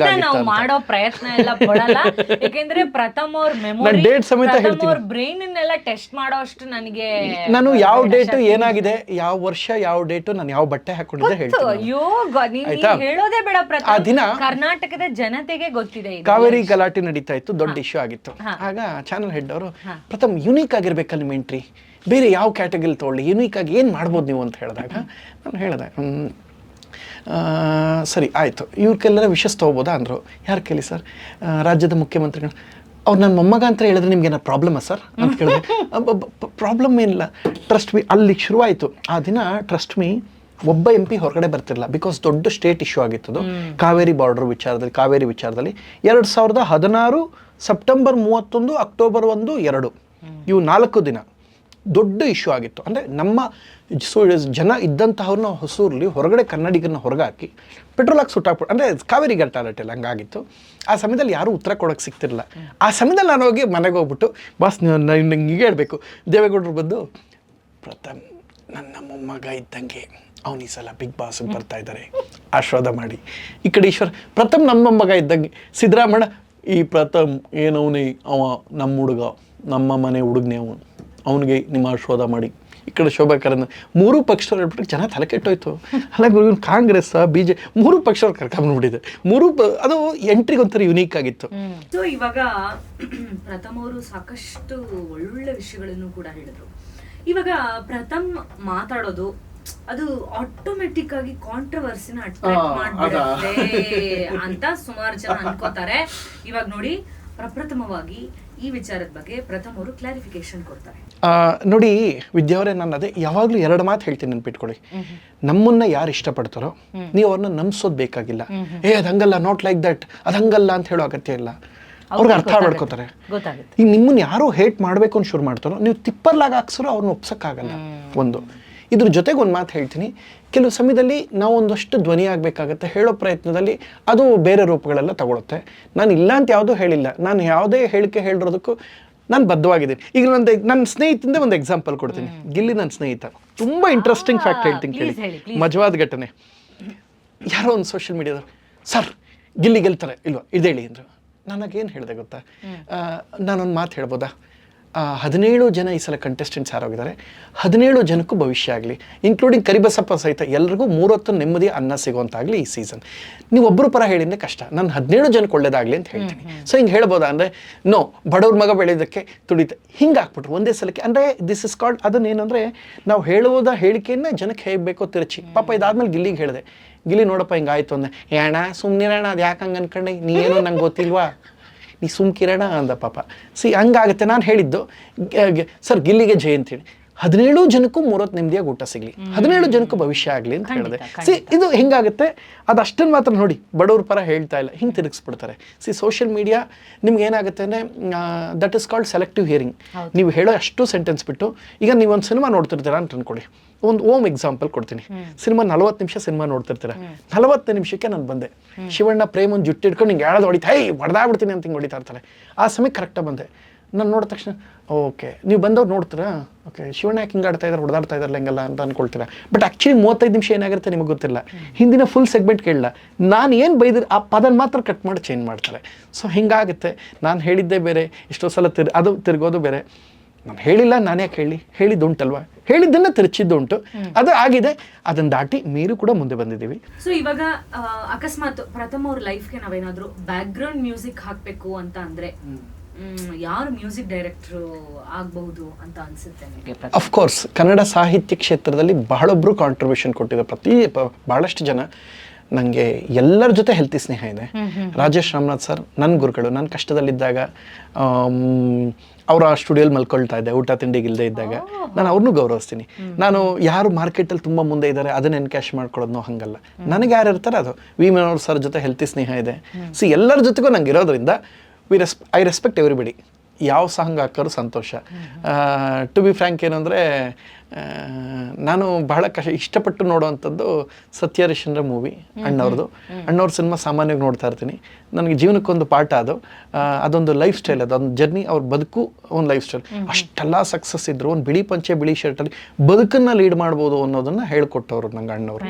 ಮಾಡೋ ಪ್ರಯತ್ನ ಎಲ್ಲ ಪಡಲ್ಲ, ಯಾಕೆಂದ್ರೆ ಪ್ರಥಮ್ ಅವ್ರ ಮೆಮೊರಿ, ಡೇಟ್ ಸಮೇತ ಹೇಳ್ತೀನಿ, ಅವ್ರ ಬ್ರೈನ್ ಅನ್ನೆಲ್ಲ ಟೆಸ್ಟ್ ಮಾಡೋ ಅಷ್ಟು ನನಗೆ ನಾನು ಯಾವ ಡೇಟು ಏನಾಗಿದೆ, ಯಾವ ವರ್ಷ, ಯಾವ ಡೇಟು, ನಾನು ಯಾವ ಬಟ್ಟೆ ಹಾಕೊಂಡಿದ್ದೆ ಹೇಳ್ತೀನಿ. ಅಯ್ಯೋ, ನೀನು ಹೇಳೋದೇ ಬೇಡ ಪ್ರಥಮ್, ಆ ದಿನ ಕರ್ನಾಟಕದ ಜನತೆಗೆ ಗೊತ್ತಿದೆ. ಕಾವೇರಿ ಕಾವೇರಿ ಗಲಾಟೆ ನಡೀತಾ ಇತ್ತು, ದೊಡ್ಡ ಇಶ್ಯೂ ಆಗಿತ್ತು. ಆಗ ಚಾನಲ್ ಹೆಡ್ ಅವರು ಪ್ರಥಮ್ ಯುನೀಕ್ ಆಗಿರ್ಬೇಕಲ್ಲ ನಿಮ್ಮ ಎಂಟ್ರಿ, ಬೇರೆ ಯಾವ ಕ್ಯಾಟಗರಿ ತೊಗೊಳ್ಳಿ, ಯುನೀಕ್ ಆಗಿ ಏನು ಮಾಡ್ಬೋದು ನೀವು ಅಂತ ಹೇಳಿದಾಗ ನಾನು ಹೇಳಿದೆ ಸರಿ ಆಯಿತು, ಇವ್ರಿಗೆಲ್ಲರ ವಿಷಸ್ ತೊಗೋಬೋದಾ ಅಂದರು. ಯಾರು ಕೇಳಿ ಸರ್? ರಾಜ್ಯದ ಮುಖ್ಯಮಂತ್ರಿಗಳು. ಅವ್ರು ನನ್ನ ಮೊಮ್ಮಗ ಅಂತ ಹೇಳಿದ್ರೆ ನಿಮ್ಗೆ ಏನೋ ಪ್ರಾಬ್ಲಮ್ಮಾ ಸರ್ ಅಂತ ಕೇಳಿದೆ. ಪ್ರಾಬ್ಲಮ್ ಏನಿಲ್ಲ, ಟ್ರಸ್ಟ್ ಮೀ. ಅಲ್ಲಿಗೆ ಶುರುವಾಯಿತು ಆ ದಿನ. ಟ್ರಸ್ಟ್ ಮೀ, ಒಬ್ಬ MP ಹೊರಗಡೆ ಬರ್ತಿರಲಿಲ್ಲ, ಬಿಕಾಸ್ ದೊಡ್ಡ ಸ್ಟೇಟ್ ಇಶ್ಯೂ ಆಗಿತ್ತು ಕಾವೇರಿ ಬಾರ್ಡರ್ ವಿಚಾರದಲ್ಲಿ, ಕಾವೇರಿ ವಿಚಾರದಲ್ಲಿ. 2016 ಸೆಪ್ಟೆಂಬರ್ 31, ಅಕ್ಟೋಬರ್ 1, 2 ಇವು 4 ದಿನ ದೊಡ್ಡ ಇಶ್ಯೂ ಆಗಿತ್ತು. ಅಂದರೆ ನಮ್ಮ ಜನ ಇದ್ದಂತಹವ್ರನ್ನ ಹೊಸೂರ್ಲಿ ಹೊರಗಡೆ ಕನ್ನಡಿಗರನ್ನ ಹೊರಗೆ ಹಾಕಿ ಪೆಟ್ರೋಲ್ ಹಾಕಿ ಸುಟ್ಟಾಕ್ಬಿಟ್ಟು, ಅಂದರೆ ಕಾವೇರಿ ಗಲಾಟೆಲ್ಲ ಹಂಗಾಗಿತ್ತು. ಆ ಸಮಯದಲ್ಲಿ ಯಾರೂ ಉತ್ತರ ಕೊಡೋಕ್ಕೆ ಸಿಗ್ತಿರಲಿಲ್ಲ. ಆ ಸಮಯದಲ್ಲಿ ನಾನು ಹೋಗಿ ಮನೆಗೆ ಹೋಗ್ಬಿಟ್ಟು, ಬಾಸ್ ನಂಗೆ ಹೀಗೆ ಹೇಳಬೇಕು. ದೇವೇಗೌಡರು ಬಂದು, ಪ್ರಥಮ್ ನನ್ನ ಮೊಮ್ಮಗ ಇದ್ದಂಗೆ ಅವ್ನು ಈ ಸಲ ಬಿಗ್ ಬಾಸ್ಗೆ ಬರ್ತಾ ಇದ್ದಾರೆ, ಆಶೀರ್ವಾದ ಮಾಡಿ. ಈ ಕಡೆ ಈಶ್ವರ್, ಪ್ರಥಮ್ ನಮ್ಮ ಮೊಮ್ಮಗ ಇದ್ದಂಗೆ. ಸಿದ್ದರಾಮಣ್ಣ, ಈ ಪ್ರಥಮ್ ಏನವನೇ ಅವ ನಮ್ಮ ಹುಡುಗ, ನಮ್ಮ ಮನೆ ಹುಡುಗನೇ ಅವನಿಗೆ ನಿಮ್ಮ ಆಶೀರ್ವಾದ ಮಾಡಿ. ಈ ಕಡೆ ಶೋಭಾ ಕರಂದ್. 3 ಪಕ್ಷದವ್ರು ಹೇಳ್ಬಿಟ್ಟು ಜನ ತಲೆ ಕೆಟ್ಟೋಯ್ತು. ಹಾಗಾಗಿ ಕಾಂಗ್ರೆಸ್, BJP 3 ಪಕ್ಷದವ್ರು ಕರ್ಕೊಂಡ್ಬಿಟ್ಟಿದೆ. ಅದು ಎಂಟ್ರಿಗೆ ಒಂಥರ ಯುನೀಕ್ ಆಗಿತ್ತು. ಸೊ ಇವಾಗ ಪ್ರಥಮ್ ಅವರು ಸಾಕಷ್ಟು ಒಳ್ಳೊಳ್ಳೆ ವಿಷಯಗಳನ್ನು ಕೂಡ ಹೇಳಿದ್ರು. ಇವಾಗ ಪ್ರಥಮ್ ಮಾತಾಡೋದು ಅದು ಆಟೋಮೆಟಿಕ್ ಆಗಿ ಕಾಂಟ್ರವರ್ಸಿನ ಅಟ್ರಾಕ್ಟ್ ಮಾಡ್ಬಿಡುತ್ತೆ ಅಂತ ಸುಮಾರು ಜನ ಅನ್ಕೋತಾರೆ. ಇವಾಗ ನೋಡಿ, ಪ್ರಪ್ರಥಮವಾಗಿ ಈ ವಿಚಾರದ ಬಗ್ಗೆ ಪ್ರಥಮ್ ಅವರು ಕ್ಲಾರಿಫಿಕೇಶನ್ ಕೊಡ್ತಾರೆ. ನೋಡಿ ವಿದ್ಯಾವರೇ, ನಾನು ಅದೇ ಯಾವಾಗಲೂ 2 ಮಾತು ಹೇಳ್ತೀನಿ, ನೆನ್ಪಿಟ್ಕೊಳ್ಳಿ. ನಮ್ಮನ್ನ ಯಾರು ಇಷ್ಟಪಡ್ತಾರೋ ನೀವು ಅವ್ರನ್ನ ನಂಬಿಸೋದು ಬೇಕಾಗಿಲ್ಲ. ಅದು ಹಂಗಲ್ಲ, ನಾಟ್ ಲೈಕ್ ದಟ್, ಅದು ಹಂಗಲ್ಲ ಅಂತ ಹೇಳೋ ಅಗತ್ಯ ಇಲ್ಲ. ಅವ್ರಿಗೆ ಅರ್ಥ ಮಾಡ್ಕೋತಾರೆ. ಈಗ ನಿಮ್ಮನ್ನ ಯಾರು ಹೇಟ್ ಮಾಡಬೇಕು ಅಂತ ಶುರು ಮಾಡ್ತಾರೋ, ನೀವು ತಿಪ್ಪರ್ಲಾಗ ಹಾಕ್ಸೋರು ಅವ್ರನ್ನ ಒಪ್ಸೋಕ್ಕಾಗಲ್ಲ. ಒಂದು ಇದ್ರ ಜೊತೆಗೆ ಒಂದು ಮಾತು ಹೇಳ್ತೀನಿ, ಕೆಲವು ಸಮಯದಲ್ಲಿ ನಾವು ಒಂದಷ್ಟು ಧ್ವನಿ ಆಗಬೇಕಾಗತ್ತೆ. ಹೇಳೋ ಪ್ರಯತ್ನದಲ್ಲಿ ಅದು ಬೇರೆ ರೂಪಗಳೆಲ್ಲ ತಗೊಳುತ್ತೆ. ನಾನು ಇಲ್ಲ ಅಂತ ಯಾವುದೂ ಹೇಳಿಲ್ಲ. ನಾನು ಯಾವುದೇ ಹೇಳಿಕೆ ಹೇಳಿರೋದಕ್ಕೂ ನಾನು ಬದ್ಧವಾಗಿದ್ದೀನಿ. ಈಗ ನನ್ನ ಸ್ನೇಹಿತಂದೇ ಒಂದು ಎಕ್ಸಾಂಪಲ್ ಕೊಡ್ತೀನಿ. ಗಿಲ್ಲಿ ನನ್ನ ಸ್ನೇಹಿತ, ತುಂಬ ಇಂಟ್ರೆಸ್ಟಿಂಗ್ ಫ್ಯಾಕ್ಟ್ ಹೇಳ್ತೀನಿ ಕೇಳಿ, ಮಜವಾದ ಘಟನೆ. ಯಾರೋ ಒಂದು ಸೋಷಿಯಲ್ ಮೀಡಿಯಾದವ್ರು, ಸರ್ ಗಿಲ್ಲಿ ಗೆಲ್ತಾರೆ ಇಲ್ವಾ ಇದೇಳಿ ಅಂದರು. ನನಗೇನು ಹೇಳಿದೆ ಗೊತ್ತಾ? ನಾನೊಂದು ಮಾತು ಹೇಳ್ಬೋದಾ? 17 ಜನ ಈ ಸಲ ಕಂಟೆಸ್ಟೆಂಟ್ಸ್ ಯಾರೋಗಿದ್ದಾರೆ. 17 ಜನಕ್ಕೂ ಭವಿಷ್ಯ ಆಗಲಿ, ಇನ್ಕ್ಲೂಡಿಂಗ್ ಕರಿಬಸಪ್ಪ ಸಹಿತ ಎಲ್ಲರಿಗೂ 3 ಹೊತ್ತು ನೆಮ್ಮದಿ ಅನ್ನ ಸಿಗುವಂತಾಗಲಿ ಈ ಸೀಸನ್. ನೀವು ಒಬ್ಬರು ಪರ ಹೇಳಿದ್ರೆ ಕಷ್ಟ, ನಾನು 17 ಜನಕ್ಕೆ ಒಳ್ಳೇದಾಗಲಿ ಅಂತ ಹೇಳ್ತೀನಿ. ಸೊ ಹಿಂಗೆ ಹೇಳ್ಬೋದಾ ಅಂದರೆ, ನೋ, ಬಡವ್ರ ಮಗ ಬೆಳೆಯೋದಕ್ಕೆ ತುಡಿತ ಹಿಂಗೆ ಹಾಕ್ಬಿಟ್ರು ಒಂದೇ ಸಲಕ್ಕೆ. ಅಂದರೆ ದಿಸ್ ಇಸ್ ಕಾಲ್ಡ್, ಅದನ್ನೇನಂದರೆ ನಾವು ಹೇಳುವುದ ಹೇಳಿಕೆಯನ್ನು ಜನಕ್ಕೆ ಹೇಗಬೇಕೋ ತಿರುಚಿ. ಪಾಪ ಇದಾದ್ಮೇಲೆ ಗಿಲ್ಲಿಗೆ ಹೇಳಿದೆ, ಗಿಲ್ಲಿ ನೋಡಪ್ಪ ಹಿಂಗಾಯ್ತು ಅಂದೆ. ಏಣ ಸುಮ್ಮನಿರೋಣ, ಅದು ಯಾಕೆ ಹಂಗೆ ಅನ್ಕೊಂಡೆ, ನೀನು ನಂಗೆ ಗೊತ್ತಿಲ್ವಾ, ನೀ ಸುಮ್ಕಿರೋಣ ಅಂದ ಪಾಪ. ಹಂಗಾಗುತ್ತೆ. ನಾನು ಹೇಳಿದ್ದು ಸರ್ ಗಿಲ್ಲಿಗೆ ಜೈ ಅಂತೇಳಿ, 17 ಜನಕ್ಕೂ 3 ಹೊತ್ತು ನೆಮ್ಮದಿಯಾಗಿ ಊಟ ಸಿಗಲಿ, 17 ಜನಕ್ಕೂ ಭವಿಷ್ಯ ಆಗಲಿ ಅಂತ ಹೇಳಿದೆ. ಇದು ಹೆಂಗಾಗುತ್ತೆ, ಅದು ಅಷ್ಟನ್ನು ಮಾತ್ರ ನೋಡಿ, ಬಡವ್ರ ಪರ ಹೇಳ್ತಾ ಇಲ್ಲ, ಹಿಂಗೆ ತಿರುಗಿಸ್ಬಿಡ್ತಾರೆ. ಸೋಷಿಯಲ್ ಮೀಡಿಯಾ ನಿಮ್ಗೆ ಏನಾಗುತ್ತೆ ಅಂದರೆ, that is called selective hearing. ನೀವು ಹೇಳೋ ಅಷ್ಟು ಸೆಂಟೆನ್ಸ್ ಬಿಟ್ಟು, ಈಗ ನೀವೊಂದು ಸಿನಿಮಾ ನೋಡ್ತಿರ್ತೀರಾ ಅಂತ ಅನ್ಕೊಳ್ಳಿ. ಒಂದು ಎಕ್ಸಾಂಪಲ್ ಕೊಡ್ತೀನಿ. ಸಿನಿಮಾ 40 ನಿಮಿಷ ಸಿನಿಮಾ ನೋಡ್ತಿರ್ತೀರ. 40 ನಿಮಿಷಕ್ಕೆ ನಾನು ಬಂದೆ, ಶಿವಣ್ಣ ಪ್ರೇಮನ್ ಜುಟ್ಟು ಹಿಡ್ಕೊಂಡು ಹಿಂಗೆ ಹೇಳೋದು ಹೊಡಿತಾ, ಹೊಡೆದಾಗ್ಬಿಡ್ತೀನಿ ಅಂತ ಹಿಂಗೆ ಹೊಡಿತಾ ಇರ್ತಾರೆ. ಆ ಸಮಯಕ್ಕೆ ಕರೆಕ್ಟಾಗಿ ಬಂದೆ. ನಾನು ನೋಡಿದ ತಕ್ಷಣ ಓಕೆ, ನೀವು ಬಂದವ್ರು ನೋಡ್ತೀರಾ, ಓಕೆ ಶಿವಣ್ಣ ಯಾಕೆ ಹಿಂಗೆ ಆಡ್ತಾ ಇದ್ದಾರೆ, ಹೊಡೆದಾಡ್ತಾ ಇದ್ದಾರಲ್ಲ ಹಿಂಗೆಲ್ಲ ಅಂತ ಅನ್ಕೊಳ್ತೀರಾ. ಬಟ್ ಆ್ಯಕ್ಚುಲಿ 35 ನಿಮಿಷ ಏನಾಗಿರುತ್ತೆ ನಿಮಗೆ ಗೊತ್ತಿಲ್ಲ. ಹಿಂದಿನ ಫುಲ್ ಸೆಗ್ಮೆಂಟ್ ಕೇಳಲ್ಲ, ನಾನು ಏನು ಬೈದ್ರೆ ಆ ಪದನ ಮಾತ್ರ ಕಟ್ ಮಾಡಿ ಚೇಂಜ್ ಮಾಡ್ತಾರೆ. ಸೊ ಹಿಂಗಾಗುತ್ತೆ. ನಾನು ಹೇಳಿದ್ದೇ ಬೇರೆ, ಎಷ್ಟೋ ಸಲ ತಿರ್ಗೋದು ಬೇರೆ. ನಾನು ಹೇಳಿಲ್ಲ, ನಾನು ಯಾಕೆ ಹೇಳಿದ್ದುಂಟಲ್ವಾ, ಹೇಳಿದ್ದನ್ನು ತಿರುಚಿದ್ದುಂಟು, ಅದು ಆಗಿದೆ. ಅದನ್ನು ದಾಟಿ ಮೀರು ಕೂಡ ಮುಂದೆ ಬಂದಿದ್ದೀವಿ. ಸೊ ಇವಾಗ ಅಕಸ್ಮಾತ್ ಪ್ರಥಮ್ ಅವ್ರ ಲೈಫ್ಗೆ ನಾವೇನಾದ್ರೂ ಬ್ಯಾಕ್ ಗ್ರೌಂಡ್ ಮ್ಯೂಸಿಕ್ ಹಾಕ್ಬೇಕು ಅಂತ ಅಂದ್ರೆ ಯಾರು ಮ್ಯೂಸಿಕ್ ಡೈರೆಕ್ಟರ್ ಆಗಬಹುದು ಅಂತ ಅನ್ಸುತ್ತೆ? ಅಫ್ಕೋರ್ಸ್ ಕನ್ನಡ ಸಾಹಿತ್ಯ ಕ್ಷೇತ್ರದಲ್ಲಿ ಬಹಳೊಬ್ರು ಕಾಂಟ್ರಿಬ್ಯೂಷನ್ ಕೊಟ್ಟಿದ್ದಾರೆ. ಬಹಳಷ್ಟು ಜನ. ನನಗೆ ಎಲ್ಲರ ಜೊತೆ ಹೆಲ್ತಿ ಸ್ನೇಹ ಇದೆ. ರಾಜೇಶ್ ರಾಮನಾಥ್ ಸರ್ ನನ್ನ ಗುರುಗಳು. ನಾನು ಕಷ್ಟದಲ್ಲಿದ್ದಾಗ ಅವರ ಸ್ಟುಡಿಯೋಲಿ ಮಲ್ಕೊಳ್ತಾ ಇದ್ದೆ, ಊಟ ತಿಂಡಿಗಿಲ್ಲದೆ ಇದ್ದಾಗ ನಾನು ಅವ್ರನ್ನೂ ಗೌರವಿಸ್ತೀನಿ. ನಾನು ಯಾರು ಮಾರ್ಕೆಟಲ್ಲಿ ತುಂಬ ಮುಂದೆ ಇದ್ದಾರೆ ಅದನ್ನ ಎನ್ಕ್ಯಾಶ್ ಮಾಡ್ಕೊಳ್ಳೋದು ಹಂಗಲ್ಲ. ನನಗೆ ಯಾರು ಇರ್ತಾರೆ ಅದು. ವಿ ಮನೋಹರ್ ಸರ್ ಜೊತೆ ಹೆಲ್ತಿ ಸ್ನೇಹ ಇದೆ. ಎಲ್ಲರ ಜೊತೆಗೂ ನಂಗೆ ಇರೋದ್ರಿಂದ ಐ ರೆಸ್ಪೆಕ್ಟ್ ಎವ್ರಿಬಡಿ. ಯಾವ ಸಾಂಗ್ ಹಾಕೋರು ಸಂತೋಷ. ಟು ಬಿ ಫ್ರ್ಯಾಂಕ್ ಏನಂದರೆ, ನಾನು ಬಹಳ ಇಷ್ಟಪಟ್ಟು ನೋಡೋವಂಥದ್ದು ಸತ್ಯಹರಿಶ್ಚಂದ್ರ ಮೂವಿ, ಅಣ್ಣವ್ರ ಸಿನಿಮಾ ಸಾಮಾನ್ಯವಾಗಿ ನೋಡ್ತಾ ಇರ್ತೀನಿ. ನನಗೆ ಜೀವನಕ್ಕೊಂದು ಪಾಠ ಅದು. ಅದೊಂದು ಲೈಫ್ ಸ್ಟೈಲ್, ಅದೊಂದು ಜರ್ನಿ. ಅವ್ರ ಬದುಕು ಒಂದು ಲೈಫ್ ಸ್ಟೈಲ್. ಅಷ್ಟೆಲ್ಲ ಸಕ್ಸಸ್ ಇದ್ರು, ಒಂದು ಬಿಳಿ ಪಂಚೆ ಬಿಳಿ ಶರ್ಟಲ್ಲಿ ಬದುಕನ್ನು ಲೀಡ್ ಮಾಡ್ಬೋದು ಅನ್ನೋದನ್ನು ಹೇಳ್ಕೊಟ್ಟವ್ರು ನಂಗೆ ಅಣ್ಣವರು.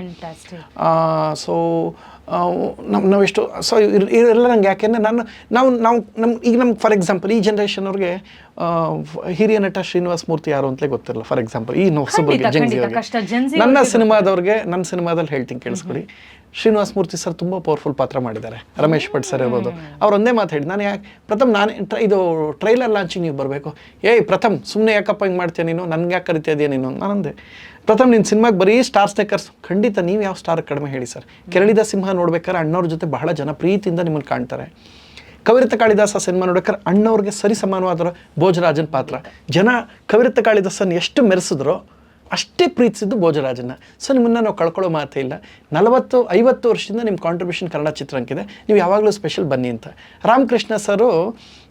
ಸೊ ನಾವೆಷ್ಟು ಇವರೆಲ್ಲ ನಂಗೆ ಯಾಕೆಂದರೆ ಈಗ ನಮ್ಗೆ ಫಾರ್ ಎಕ್ಸಾಂಪಲ್ ಈ ಜನ್ರೇಷನ್ ಅವ್ರಿಗೆ ಹಿರಿಯ ನಟ ಶ್ರೀನಿವಾಸ ಮೂರ್ತಿ ಯಾರು ಅಂತಲೇ ಗೊತ್ತಿರಲ್ಲ. ಫಾರ್ ಎಕ್ಸಾಂಪಲ್ ಈ ಹೊಸಬರಿಗೆ, ಜೆನ್ಸಿ ಅವ್ರಿಗೆ. ನನ್ನ ಸಿನಿಮಾದಲ್ಲಿ ಹೇಳ್ತೀನಿ ಕೇಳಿಸ್ಕೊಡಿ, ಶ್ರೀನಿವಾಸ ಮೂರ್ತಿ ಸರ್ ತುಂಬ ಪವರ್ಫುಲ್ ಪಾತ್ರ ಮಾಡಿದ್ದಾರೆ, ರಮೇಶ್ ಭಟ್ ಸರ್ ಇರ್ಬೋದು. ಅವ್ರು ಒಂದೇ ಮಾತು ಹೇಳಿ, ನಾನು ಯಾಕೆ ಪ್ರಥಮ್ ಇದು ಟ್ರೈಲರ್ ಲಾಂಚಿಂಗ್ ನೀವು ಬರಬೇಕು. ಪ್ರಥಮ್ ಸುಮ್ಮನೆ ಯಾಕಪ್ಪ ಹಿಂಗೆ ಮಾಡ್ತೀಯ ನೀನು, ನನ್ಗೆ ಯಾಕೆ ಕರಿತಾ ಇದೆಯಾ ನೀನು? ನಾನಂದೆ ಪ್ರಥಮ್ ನಿನ್ನ ಸಿನಿಮಾಗೆ ಬರೀ ಸ್ಟಾರ್ ಸ್ನೇಕರ್ಸ್. ಖಂಡಿತ ನೀವು ಯಾವ ಸ್ಟಾರ್ ಕಡಿಮೆ ಹೇಳಿ ಸರ್. ಕೆರಳಿದ ಸಿಂಹ ನೋಡ್ಬೇಕಾದ್ರೆ ಅಣ್ಣವ್ರ ಜೊತೆ ಬಹಳ ಜನ ಪ್ರೀತಿಯಿಂದ ನಿಮ್ಮನ್ನು ಕಾಣ್ತಾರೆ. ಕವಿರತ್ನ ಕಾಳಿದಾಸ ಸಿನಿಮಾ ನೋಡ್ಬೇಕಾದ್ರೆ ಅಣ್ಣವ್ರಿಗೆ ಸರಿ ಸಮಾನವಾದ ಭೋಜರಾಜನ್ ಪಾತ್ರ. ಜನ ಕವಿರತ್ನ ಕಾಳಿದಾಸನ್ ಎಷ್ಟು ಮೆರೆಸಿದ್ರೋ ಅಷ್ಟೇ ಪ್ರೀತಿಸಿದ್ದು ಭೋಜರಾಜನ್ನ. ಸೊ ನಿಮ್ಮನ್ನು ನಾವು ಕಳ್ಕೊಳ್ಳೋ ಮಾತೇ ಇಲ್ಲ. 40-50 ವರ್ಷದಿಂದ ನಿಮ್ಮ ಕಾಂಟ್ರಿಬ್ಯೂಷನ್ ಕನ್ನಡ ಚಿತ್ರರಂಗಿದೆ, ನೀವು ಯಾವಾಗಲೂ ಸ್ಪೆಷಲ್ ಬನ್ನಿ ಅಂತ. ರಾಮಕೃಷ್ಣ ಸರು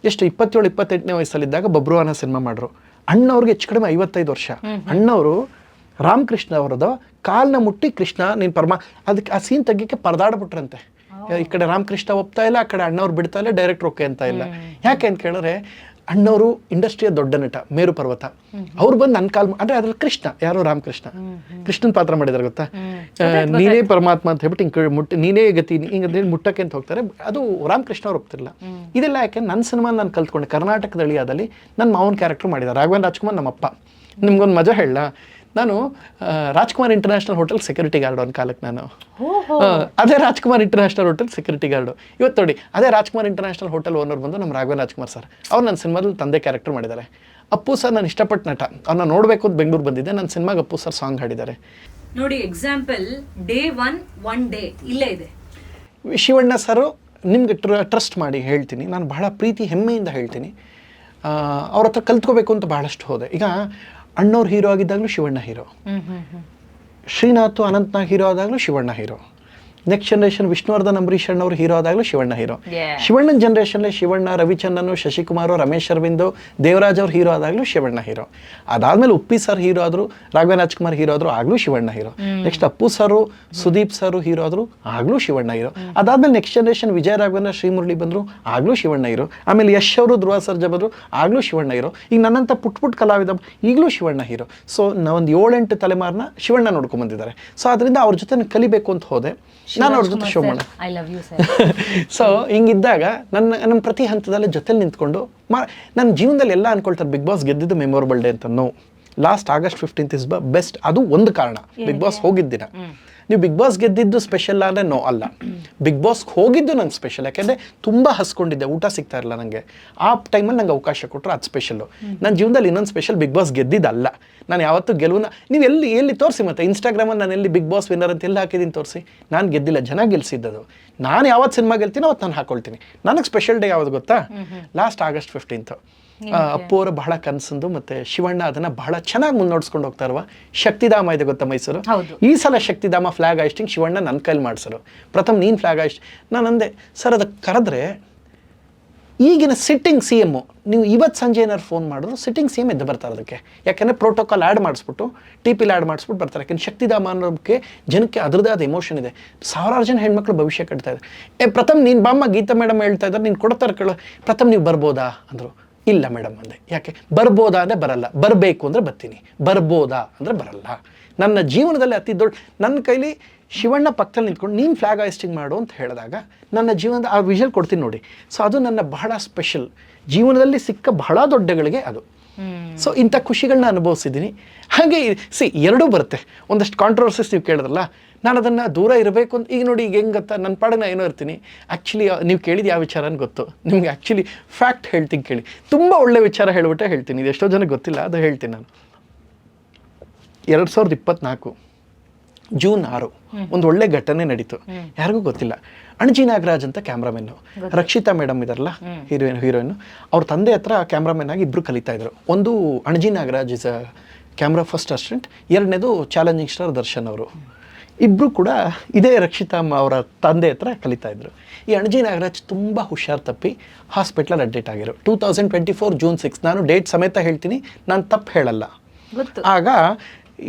ಎಷ್ಟು 27-28ನೇ ವಯಸ್ಸಲ್ಲಿದ್ದಾಗ ಬಬ್ರುವಾನ ಸಿನಿಮಾ ಮಾಡಿದ್ರು. ಅಣ್ಣವ್ರಿಗೆ ಹೆಚ್ಚು ಕಡಿಮೆ 55 ವರ್ಷ. ಅಣ್ಣವರು ರಾಮಕೃಷ್ಣ ಅವರದು ಕಾಲನ್ನ ಮುಟ್ಟಿ ಕೃಷ್ಣ ನೀನು ಅದಕ್ಕೆ ಆ ಸೀನ್ ತೆಗಿಯಕ್ಕೆ ಪರದಾಡ್ಬಿಟ್ರಂತೆ. ಈ ಕಡೆ ರಾಮಕೃಷ್ಣ ಒಪ್ತಾ ಇಲ್ಲ, ಆ ಕಡೆ ಅಣ್ಣವ್ರು ಬಿಡ್ತಾ ಇಲ್ಲ, ಡೈರೆಕ್ಟರ್ ಓಕೆ ಅಂತ ಇಲ್ಲ. ಯಾಕೆ ಅಂತ ಕೇಳಿದ್ರೆ ಅಣ್ಣವರು ಇಂಡಸ್ಟ್ರಿಯ ದೊಡ್ಡ ನಟ, ಮೇರು ಪರ್ವತ. ಅವ್ರು ಬಂದು ನನ್ನ ಕಾಲ್ ಅಂದರೆ ಅದ್ರಲ್ಲಿ ಕೃಷ್ಣ ಯಾರೋ ಕೃಷ್ಣನ ಪಾತ್ರ ಮಾಡಿದಾರೆ ಗೊತ್ತಾ, ನೀನೇ ಪರಮಾತ್ಮ ಅಂತ ಹೇಳ್ಬಿಟ್ಟು ಹಿಂಗೆ ಮುಟ್ಟಿ ನೀನೇ ಗತಿ ಹಿಂಗೆ ಮುಟ್ಟಕ್ಕೆ ಅಂತ ಹೋಗ್ತಾರೆ. ಅದು ರಾಮಕೃಷ್ಣ ಅವ್ರು ಒಪ್ತಿರಲ್ಲ. ಇದೆಲ್ಲ ಯಾಕೆ ನನ್ನ ಸಿನಿಮಾ ನಾನು ಕಲ್ತ್ಕೊಂಡೆ. ಕರ್ನಾಟಕದ ಅಳಿಯಾದಲ್ಲಿ ನನ್ನ ಮಾವನ ಕ್ಯಾರೆಕ್ಟರ್ ಮಾಡಿದ್ದಾರೆ. ರಾಘವೇಂದ್ರ ರಾಜ್ಕುಮಾರ್ ನಮ್ಮಪ್ಪ. ನಿಮ್ಗೊಂದು ಮಜಾ ಹೇಳ, ನಾನು Rajkumar international hotel security guard ಒಂದು ಕಾಲಕ್ಕೆ ನಾನು ಅದೇ Rajkumar international hotel security guard. ಇವತ್ತು ನೋಡಿ ಅದೇ ರಾಜ್ಕುಮಾರ್ ಇಂಟರ್ನ್ಯಾಷನಲ್ ಹೋಟೆಲ್ ಓನರ್ ಬಂದು ನಮ್ಮ ರಾಘವೇಂದ್ರ ರಾಜ್ಕುಮಾರ್ ಸರ್. ಅವ್ರು ನನ್ನ ಸಿನಿಮಾದಲ್ಲಿ ತಂದೆ ಕ್ಯಾರೆಕ್ಟರ್ ಮಾಡಿದ್ದಾರೆ. ಅಪ್ಪು ಸರ್ ನಾನು ಇಷ್ಟಪಟ್ಟು ನಟ, ಅವ್ರನ್ನ ನೋಡಬೇಕು ಅಂತ ಬೆಂಗಳೂರು ಬಂದಿದ್ದೆ. ನನ್ನ ಸಿನಿಮಾಗೆ ಅಪ್ಪು ಸರ್ ಸಾಂಗ್ ಹಾಡಿದ್ದಾರೆ ನೋಡಿ. ಎಕ್ಸಾಂಪಲ್ ಡೇ ಒನ್ ಡೇ ಇಲ್ಲೇ ಇದೆ. ಶಿವಣ್ಣ ಸರು ನಿಮ್ಗೆ ಟ್ರಸ್ಟ್ ಮಾಡಿ ಹೇಳ್ತೀನಿ, ನಾನು ಬಹಳ ಪ್ರೀತಿ ಹೆಮ್ಮೆಯಿಂದ ಹೇಳ್ತೀನಿ. ಅವ್ರ ಹತ್ರ ಕಲ್ತ್ಕೋಬೇಕು ಅಂತ ಬಹಳಷ್ಟು ಹೋದೆ. ಈಗ ಅಣ್ಣವ್ರು ಹೀರೋ ಆಗಿದ್ದಾಗಲೂ ಶಿವಣ್ಣ ಹೀರೋ, ಶ್ರೀನಾಥ್ ಅನಂತ್ನಾಗ್ ಹೀರೋ ಆದಾಗಲೂ Shivanna hero, next generation Vishnuvardhan Ambareesh ಅಣ್ಣವ್ರು ಹೀರೋ ಆದಾಗಲೂ ಶಿವಣ್ಣ ಹೀರೋ. ಶಿವಣ್ಣನ ಜನರೇಷನ್ಲಿ ಶಿವಣ್ಣ, ರವಿಚಂದ್ರನ್, ಶಶಿಕುಮಾರ್, ರಮೇಶ್ ಅರವಿಂದ್, ದೇವರಾಜ್ ಅವ್ರು ಹೀರೋ ಆದಾಗಲೂ ಶಿವಣ್ಣ ಹೀರೋ. ಅದಾದ್ಮೇಲೆ ಉಪ್ಪಿ ಸರ್ ಹೀರೋ ಆದ್ರು, ರಾಘವೇಂದ್ರ ರಾಜ್ಕುಮಾರ್ ಹೀರೋ ಆದ್ರು, ಆಗ್ಲೂ ಶಿವಣ್ಣ ಹೀರೋ. ನೆಕ್ಸ್ಟ್ ಅಪ್ಪು ಸರು, ಸುದೀಪ್ ಸರು ಹೀರೋ ಆದ್ರು, ಆಗ್ಲೂ ಶಿವಣ್ಣ ಹೀರೋ. ಅದಾದ್ಮೇಲೆ ನೆಕ್ಸ್ಟ್ ಜನರೇಷನ್ ವಿಜಯ ರಾಘವೇಂದ್ರ, ಶ್ರೀಮುರಳಿ ಬಂದ್ರು, ಆಗ್ಲೂ ಶಿವಣ್ಣ ಹೀರೋ. ಆಮೇಲೆ ಯಶ್ ಅವರು, ಧ್ರುವ ಸರ್ಜಾ ಬಂದ್ರು, ಆಗ್ಲೂ ಶಿವಣ್ಣ ಹೀರೋ. ಈಗ ನನ್ನಂತ ಪುಟ್ ಕಲಾವಿದ ಈಗಲೂ ಶಿವಣ್ಣ ಹೀರೋ. ಸೊ ನಾವೊಂದು 7-8 ತಲೆಮಾರನ್ನ ಶಿವಣ್ಣ ನೋಡ್ಕೊಂಡ್ ಬಂದಿದ್ದಾರೆ. ಸೊ ಅದರಿಂದ ಅವ್ರ ಜೊತೆ ಕಲಿಬೇಕು ಅಂತ ಹೋದೆ. ನಾನು ಅವ್ರ ಜೊತೆ ಶೋ ಮಾಡೋಣ. ಸೊ ಹಿಂಗಿದ್ದಾಗ ನಮ್ಮ ಪ್ರತಿ ಹಂತದಲ್ಲಿ ಜೊತೆಲಿ ನಿಂತ್ಕೊಂಡು ನನ್ನ ಜೀವನದಲ್ಲಿ ಎಲ್ಲ ಅನ್ಕೊಳ್ತಾರೆ ಬಿಗ್ ಬಾಸ್ ಗೆದ್ದಿದ್ದು ಮೆಮೊರಬಲ್ ಡೇ ಅಂತ. No, last August 15th is best. ಅದು ಒಂದು ಕಾರಣ, ಬಿಗ್ ಬಾಸ್ ಹೋಗಿದ್ದಿನ. ನೀವು ಬಿಗ್ ಬಾಸ್ ಗೆದ್ದಿದ್ದು ಸ್ಪೆಷಲ್ ಅಂದರೆ ನೋ ಅಲ್ಲ, ಬಿಗ್ ಬಾಸ್ ಹೋಗಿದ್ದು ನಂಗೆ ಸ್ಪೆಷಲ್. ಯಾಕೆಂದರೆ ತುಂಬ ಹಸ್ಕೊಂಡಿದ್ದೆ, ಊಟ ಸಿಗ್ತಾ ಇರಲ್ಲ ನನಗೆ. ಆ ಟೈಮಲ್ಲಿ ನಂಗೆ ಅವಕಾಶ ಕೊಟ್ಟರು, ಅದು ಸ್ಪೆಷಲ್ಲು. ನನ್ನ ಜೀವನದಲ್ಲಿ ಇನ್ನೊಂದು ಸ್ಪೆಷಲ್, ಬಿಗ್ ಬಾಸ್ ಗೆದ್ದಿದ್ದಲ್ಲ. ನಾನು ಯಾವತ್ತೂ ಗೆಲುವನ್ನ ನೀವು ಎಲ್ಲಿ ತೋರಿಸಿ, ಮತ್ತೆ ಇನ್ಸ್ಟಾಗ್ರಾಮಲ್ಲಿ ನಾನು ಎಲ್ಲಿ ಬಿಗ್ ಬಾಸ್ ವಿನ್ನರ್ ಅಂತ ಎಲ್ಲ ಹಾಕಿದ್ದೀನಿ ತೋರಿಸಿ. ನಾನು ಗೆದ್ದಿಲ್ಲ, ಜನ ಗೆಲ್ಸಿದ್ದದು. ನಾನು ಯಾವತ್ತು ಸಿನಿಮಾ ಗೆಲ್ತೀನಿ ಅವತ್ತು ನಾನು ಹಾಕೊಳ್ತೀನಿ. ನನಗೆ ಸ್ಪೆಷಲ್ ಡೇ ಯಾವುದು ಗೊತ್ತಾ? Last August 15th. ಅಪ್ಪು ಅವರ ಬಹಳ ಕನಸಂದು, ಮತ್ತೆ ಶಿವಣ್ಣ ಅದನ್ನ ಬಹಳ ಚೆನ್ನಾಗಿ ಮುನ್ನೋಡ್ಸ್ಕೊಂಡು ಹೋಗ್ತಾ ಇರುವ ಶಕ್ತಿಧಾಮ ಇದೆ ಗೊತ್ತಾ ಮೈಸೂರು. ಈ ಸಲ ಶಕ್ತಿಧಾಮ ಫ್ಲಾಗ್ ಹಾಸ್ಟಿಂಗ್ ಶಿವಣ್ಣ ನನ್ನ ಕೈಲಿ ಮಾಡಿಸರು. ಪ್ರಥಮ್ ನೀನು ಫ್ಲಾಗ್ ಹಾಸ್ಟ್. ನಾನು ಅಂದೆ ಸರ್ ಅದಕ್ಕೆ ಕರೆದ್ರೆ ಈಗಿನ ಸಿಟ್ಟಿಂಗ್ CM ನೀವು ಇವತ್ತು ಸಂಜೆ ಏನಾದ್ರು ಫೋನ್ ಮಾಡಿದ್ರು ಸಿಟ್ಟಿಂಗ್ CM ಎದ್ದು ಬರ್ತಾರೆ ಅದಕ್ಕೆ. ಯಾಕೆಂದರೆ ಪ್ರೋಟೋಕಾಲ್ ಆ್ಯಡ್ ಮಾಡಿಸ್ಬಿಟ್ಟು TPL ಆ್ಯಡ್ ಮಾಡಿಸ್ಬಿಟ್ಟು ಬರ್ತಾರೆ. ಯಾಕೆಂದ್ರೆ ಶಕ್ತಿಧಾಮ ಅನ್ನೋದಕ್ಕೆ ಜನಕ್ಕೆ ಅದರದ್ದೇ ಆದ ಎಮೋಷನ್ ಇದೆ. ಸಾವಿರಾರು ಜನ ಹೆಣ್ಮಕ್ಳು ಭವಿಷ್ಯ ಕಟ್ತಾ ಇದ್ದಾರೆ. ಪ್ರಥಮ್ ನೀನು ಬಾಮ್ಮ ಗೀತಾ ಮೇಡಮ್ ಹೇಳ್ತಾ ಇದ್ದಾರೆ, ನೀನು ಕೊಡ್ತಾರೆ ಕೇಳೋ. ಪ್ರಥಮ್ ನೀವು ಬರ್ಬೋದಾ ಅಂದರು. ಇಲ್ಲ ಮೇಡಮ್ ಅಂದೆ. ಯಾಕೆ? ಬರ್ಬೋದಾ ಅಂದರೆ ಬರಲ್ಲ, ಬರಬೇಕು ಅಂದರೆ ಬರ್ತೀನಿ, ಬರ್ಬೋದಾ ಅಂದರೆ ಬರಲ್ಲ. ನನ್ನ ಜೀವನದಲ್ಲಿ ಅತಿ ದೊಡ್ಡ, ನನ್ನ ಕೈಲಿ ಶಿವಣ್ಣ ಪಕ್ಕದಲ್ಲಿ ನಿಂತ್ಕೊಂಡು ನೀನು ಫ್ಲಾಗ್ ಹಾಸ್ಟಿಂಗ್ ಮಾಡು ಅಂತ ಹೇಳಿದಾಗ ನನ್ನ ಜೀವನದ ಆ ವಿಷಲ್ ಕೊಡ್ತೀನಿ ನೋಡಿ. ಸೊ ಅದು ನನ್ನ ಬಹಳ ಸ್ಪೆಷಲ್, ಜೀವನದಲ್ಲಿ ಸಿಕ್ಕ ಬಹಳ ದೊಡ್ಡಗಳಿಗೆ ಅದು. ಸೊ ಇಂಥ ಖುಷಿಗಳನ್ನ ಅನುಭವಿಸಿದ್ದೀನಿ. ಹಾಗೆ ಎರಡೂ ಬರುತ್ತೆ. ಒಂದಷ್ಟು ಕಾಂಟ್ರವರ್ಸಿಸ್ ನೀವು ಕೇಳಿದ್ರಲ್ಲ, ನಾನು ಅದನ್ನು ದೂರ ಇರಬೇಕು ಅಂತ. ಈಗ ನೋಡಿ, ಈಗ ಹೆಂಗೆ ಗೊತ್ತಾ, ನನ್ನ ಪಾಡಿಗೆ ನಾನು ಏನೋ ಇರ್ತೀನಿ. ಆ್ಯಕ್ಚುಲಿ ನೀವು ಕೇಳಿದ ಯಾವ ವಿಚಾರ ಅಂತ ಗೊತ್ತು ನಿಮ್ಗೆ? ಆ್ಯಕ್ಚುಲಿ ಫ್ಯಾಕ್ಟ್ ಹೇಳ್ತೀನಿ ಕೇಳಿ, ತುಂಬ ಒಳ್ಳೆ ವಿಚಾರ ಹೇಳ್ಬಿಟ್ಟೆ ಹೇಳ್ತೀನಿ. ಇದು ಎಷ್ಟೋ ಜನಕ್ಕೆ ಗೊತ್ತಿಲ್ಲ, ಅದು ಹೇಳ್ತೀನಿ ನಾನು. 2024 ಜೂನ್ 6 ಒಂದು ಒಳ್ಳೆ ಘಟನೆ ನಡೀತು, ಯಾರಿಗೂ ಗೊತ್ತಿಲ್ಲ. ಅಣಜಿ ನಾಗರಾಜ್ ಅಂತ ಕ್ಯಾಮ್ರಾಮೆನ್ನು, ರಕ್ಷಿತಾ ಮೇಡಮ್ ಇದಾರಲ್ಲ ಹೀರೋಯಿನ್, ಅವ್ರ ತಂದೆ ಹತ್ರ ಕ್ಯಾಮ್ರಾಮನ್ ಆಗಿ ಇಬ್ಬರು ಕಲಿತಾ ಇದ್ರು. ಒಂದು Anaji Nagaraj is a camera first assistant, ಎರಡನೇದು ಚಾಲೆಂಜಿಂಗ್ ಸ್ಟಾರ್ ದರ್ಶನ್ ಅವರು. ಇಬ್ಬರು ಕೂಡ ಇದೇ ರಕ್ಷಿತಾ ಅವರ ತಂದೆ ಹತ್ರ ಕಲಿತಾ ಇದ್ರು. ಈ ಅಣಜಿ ನಾಗರಾಜ್ ತುಂಬ ಹುಷಾರು ತಪ್ಪಿ ಹಾಸ್ಪಿಟ್ಲಲ್ಲಿ ಅಡ್ಮಿಟ್ ಆಗಿರು. 2024 ಜೂನ್ 6. ನಾನು ಡೇಟ್ ಸಮೇತ ಹೇಳ್ತೀನಿ, ನಾನು ತಪ್ಪು ಹೇಳಲ್ಲ. ಆಗ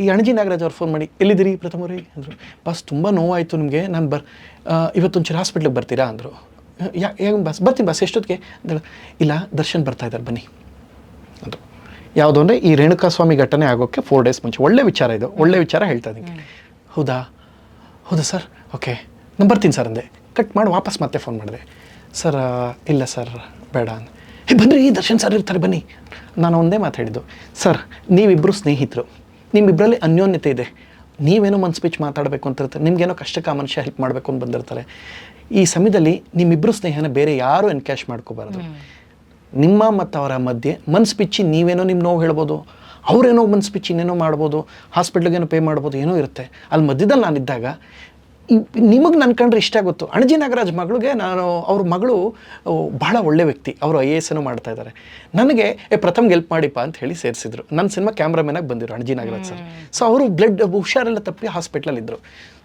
ಈ ಅಣಜಿ ನಾಗರಾಜ್ ಅವ್ರು ಫೋನ್ ಮಾಡಿ, ಎಲ್ಲಿದ್ದೀರಿ ಪ್ರಥಮವ್ರಿ ಅಂದರು. ಬಸ್ ತುಂಬ ನೋವಾಯಿತು ನಿಮಗೆ, ನಾನು ಇವತ್ತೊಂಚೂರು ಹಾಸ್ಪಿಟ್ಲಿಗೆ ಬರ್ತೀರಾ ಅಂದರು. ಹೆಂಗೆ ಬರ್ತೀನಿ ಬಸ್ ಎಷ್ಟೊತ್ತಿಗೆ ಅಂತ. ಇಲ್ಲ ದರ್ಶನ್ ಬರ್ತಾ ಇದ್ದಾರೆ ಬನ್ನಿ ಅಂದರು. ಯಾವುದು ಅಂದರೆ ಈ ರೇಣುಕಾ ಸ್ವಾಮಿ ಘಟನೆ ಆಗೋಕ್ಕೆ 4 days ಮುಂಚೆ. ಒಳ್ಳೆ ವಿಚಾರ ಇದು, ಒಳ್ಳೆ ವಿಚಾರ ಹೇಳ್ತಾ ಇದ್ದೀನಿ. ಹೌದಾ ಸರ್, ಓಕೆ ನಾನು ಬರ್ತೀನಿ ಸರ್ ಅಂದೆ. ಕಟ್ ಮಾಡಿ ವಾಪಸ್ ಮತ್ತೆ ಫೋನ್ ಮಾಡಿದೆ. ಸರ್ ಇಲ್ಲ ಸರ್ ಬೇಡ ಅಂದೆ. ಬನ್ನಿರಿ ದರ್ಶನ್ ಸರ್ ಇರ್ತಾರೆ ಬನ್ನಿ. ನಾನು ಒಂದೇ ಮಾತು ಹೇಳಿದ್ದು, ಸರ್ ನೀವಿಬ್ಬರು ಸ್ನೇಹಿತರು, ನಿಮ್ಮಿಬ್ಬರಲ್ಲಿ ಅನ್ಯೋನ್ಯತೆ ಇದೆ, ನೀವೇನೋ ಒಂದು ಸ್ಪೀಚ್ ಮಾತಾಡಬೇಕು ಅಂತ ಇರ್ತಾರೆ, ನಿಮ್ಗೇನೋ ಕಷ್ಟಕ್ಕೆ ಆ ಮನುಷ್ಯ ಹೆಲ್ಪ್ ಮಾಡಬೇಕು ಅಂತ ಬಂದಿರ್ತಾರೆ. ಈ ಸಮಯದಲ್ಲಿ ನಿಮ್ಮಿಬ್ಬರು ಸ್ನೇಹನ ಬೇರೆ ಯಾರೂ ಎನ್ಕ್ಯಾಶ್ ಮಾಡ್ಕೋಬಾರ್ದು. ನಿಮ್ಮ ಮತ್ತು ಅವರ ಮಧ್ಯೆ ಮನ್ಸು ಬಿಚ್ಚಿ ನೀವೇನೋ ನಿಮ್ಮ ನೋವು ಹೇಳ್ಬೋದು, ಅವರೇನೋ ಮನ್ಸು ಬಿಚ್ಚಿ ಇನ್ನೇನೋ ಮಾಡ್ಬೋದು, ಹಾಸ್ಪಿಟ್ಲಿಗೇನೋ ಪೇ ಮಾಡ್ಬೋದು, ಏನೋ ಇರುತ್ತೆ. ಅಲ್ಲಿ ಮಧ್ಯದಲ್ಲಿ ನಾನಿದ್ದಾಗ ನಿಮಗೆ ನನ್ನ ಕಂಡ್ರೆ ಇಷ್ಟ ಗೊತ್ತು. ಅಣಜಿ ನಾಗರಾಜ್ ಮಗಳಿಗೆ ಅವ್ರ ಮಗಳು ಭಾಳ ಒಳ್ಳೆ ವ್ಯಕ್ತಿ, ಅವರು IAS ಮಾಡ್ತಾಯಿದ್ದಾರೆ. ನನಗೆ ಪ್ರಥಮ್ಗೆ ಹೆಲ್ಪ್ ಮಾಡಿಪ್ಪ ಅಂತ ಹೇಳಿ ಸೇರಿಸಿದ್ರು. ನನ್ನ ಸಿನಿಮಾ ಕ್ಯಾಮ್ರಾಮನ್ನಾಗಿ ಬಂದಿರು ಅಣಜಿ ನಾಗರಾಜ್ ಸರ್. ಸೊ ಅವರು ಬ್ಲಡ್ ಹುಷಾರೆಲ್ಲ ತಪ್ಪಿ ಹಾಸ್ಪಿಟ್ಲಲ್ಲಿದ್ದರು.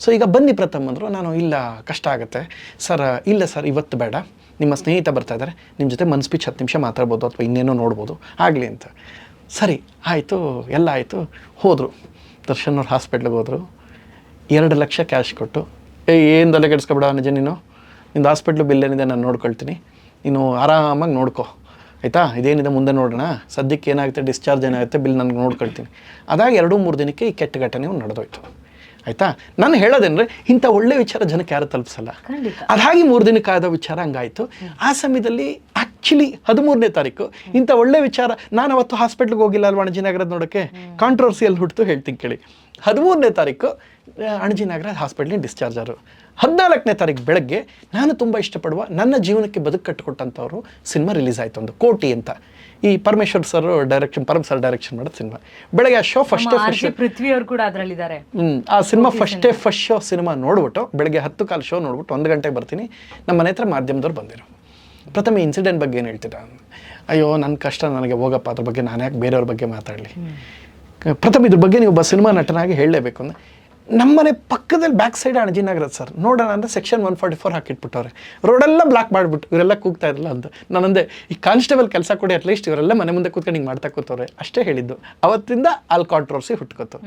ಸೊ ಈಗ ಬನ್ನಿ ಪ್ರಥಮ್ ಅಂದರು. ನಾನು ಇಲ್ಲ ಕಷ್ಟ ಆಗುತ್ತೆ ಸರ್, ಇಲ್ಲ ಸರ್ ಇವತ್ತು ಬೇಡ, ನಿಮ್ಮ ಸ್ನೇಹಿತ ಬರ್ತಾ ಇದ್ದಾರೆ, ನಿಮ್ಮ ಜೊತೆ ಮನ್ಸು ಬಿಚ್ಚಿ 10 ನಿಮಿಷ ಮಾತಾಡ್ಬೋದು ಅಥವಾ ಇನ್ನೇನೋ ನೋಡ್ಬೋದು, ಆಗಲಿ ಅಂತ. ಸರಿ ಆಯಿತು, ಎಲ್ಲ ಆಯಿತು. ಹೋದರು, ದರ್ಶನ್ ಅವ್ರು ಹಾಸ್ಪಿಟ್ಲಿಗೆ ಹೋದರು. 2 ಲಕ್ಷ ಕ್ಯಾಶ್ ಕೊಟ್ಟು, ಏನು ತಲೆ ಕೆಡಿಸ್ಕೊಬೇಡ ನಿಜ, ನೀನು ನಿಂದು ಹಾಸ್ಪಿಟ್ಲು ಬಿಲ್ ಏನಿದೆ ನಾನು ನೋಡ್ಕೊಳ್ತೀನಿ, ನೀನು ಆರಾಮಾಗಿ ನೋಡ್ಕೊ ಆಯಿತಾ, ಇದೇನಿದೆ ಮುಂದೆ ನೋಡೋಣ, ಸದ್ಯಕ್ಕೆ ಏನಾಗುತ್ತೆ ಡಿಸ್ಚಾರ್ಜ್ ಏನಾಗುತ್ತೆ ಬಿಲ್ ನನಗೆ ನೋಡ್ಕೊಳ್ತೀನಿ. ಅದಾಗ 2-3 ದಿನಕ್ಕೆ ಈ ಕೆಟ್ಟ ಘಟನೆ ನಡೆದೋಯ್ತು ಆಯಿತಾ. ನಾನು ಹೇಳೋದೇನ್ರೆ, ಇಂಥ ಒಳ್ಳೆ ವಿಚಾರ ಜನಕ್ಕೆ ಯಾರು ತಲುಪಿಸಲ್ಲ. ಅದಾಗಿ 3 ದಿನಕ್ಕೆ ಆದ ವಿಚಾರ ಹಂಗಾಯಿತು. ಆ ಸಮಯದಲ್ಲಿ ಆ್ಯಕ್ಚುಲಿ 13ನೇ ತಾರೀಕು ಇಂಥ ಒಳ್ಳೆ ವಿಚಾರ, ನಾನು ಅವತ್ತು ಹಾಸ್ಪಿಟ್ಲಿಗೆ ಹೋಗಿಲ್ಲ ಅಲ್ವಾ ಅಣಜಿ ನಾಗರಾಜ್ ನೋಡೋಕ್ಕೆ, ಕಾಂಟ್ರವರ್ಸಿಯಲ್ಲಿ ಹುಟ್ಟಿತು, ಹೇಳ್ತೀನಿ ಕೇಳಿ. 13ನೇ ತಾರೀಕು ಅಣಜಿ ನಾಗರಾಜ್ ಹಾಸ್ಪಿಟ್ಲಿಗೆ ಡಿಸ್ಚಾರ್ಜ್ ಆದರು. 14ನೇ ತಾರೀಕು ಬೆಳಗ್ಗೆ ನಾನು ತುಂಬ ಇಷ್ಟಪಡುವ, ನನ್ನ ಜೀವನಕ್ಕೆ ಬದುಕು ಕಟ್ಟಿಕೊಟ್ಟಂಥವ್ರು ಸಿನಿಮಾ ರಿಲೀಸ್ ಆಯಿತು, ಒಂದು ಕೋಟಿ ಅಂತ. ಈ Parameshwar sir direction, Param sir direction ಮಾಡೋದು ಸಿನಿಮಾ. ಬೆಳಗ್ಗೆ ಆ ಶೋ ಫಸ್ಟ್ ಪೃಥ್ವಿ ಅವರು ಕೂಡ ಅದರಲ್ಲಿದ್ದಾರೆ. ಆ ಸಿನಿಮಾ ಫಸ್ಟ್ ಶೋ ಸಿನಿಮಾ ನೋಡ್ಬಿಟ್ಟು ಬೆಳಗ್ಗೆ 10 ಶೋ ನೋಡ್ಬಿಟ್ಟು 1 ಗಂಟೆಗೆ ಬರ್ತೀನಿ. ನಮ್ಮ ಮನೆ ಹತ್ರ ಮಾಧ್ಯಮದವ್ರು ಬಂದಿರು. ಪ್ರಥಮ ಇನ್ಸಿಡೆಂಟ್ ಬಗ್ಗೆ ಏನು ಹೇಳ್ತೀರಾ? ಅಯ್ಯೋ ನನ್ನ ಕಷ್ಟ ನನಗೆ ಹೋಗಪ್ಪ, ಅದ್ರ ಬಗ್ಗೆ ನಾನು ಯಾಕೆ ಬೇರೆಯವ್ರ ಬಗ್ಗೆ ಮಾತಾಡಲಿ. ಪ್ರಥಮ ಇದ್ರ ಬಗ್ಗೆ ನೀವು ಒಬ್ಬ ಸಿನಿಮಾ ನಟನಾಗಿ ಹೇಳಲೇಬೇಕು ಅಂದರೆ, ನಮ್ಮನೆ ಪಕ್ಕದಲ್ಲಿ back side Anaji Nagaraj sir, ನೋಡೋಣ ಅಂದರೆ ಸೆಕ್ಷನ್ 144 ಹಾಕಿಟ್ಬಿಟ್ಟವ್ರೆ, ರೋಡೆಲ್ಲ ಬ್ಲಾಕ್ ಮಾಡಿಬಿಟ್ಟು ಇವರೆಲ್ಲ ಕೂಗ್ತಾ ಇರಲ್ಲ ಅಂತ. ನಾನಂದೆ ಈ ಕಾನ್ಸ್ಟೇಬಲ್ ಕೆಲಸ ಕೊಡಿ, ಅಟ್ಲೀಸ್ಟ್ ಇವರೆಲ್ಲ ಮನೆ ಮುಂದೆ ಕೂತ್ಕೊಂಡು ಹಿಂಗೆ ಮಾಡ್ತಾ ಕೂತವ್ರೆ ಅಷ್ಟೇ ಹೇಳಿದ್ದು. ಅವತ್ತಿಂದ ಅಲ್ಲಿ ಕಾಂಟ್ರವರ್ಸಿ ಹುಟ್ಕೋತು.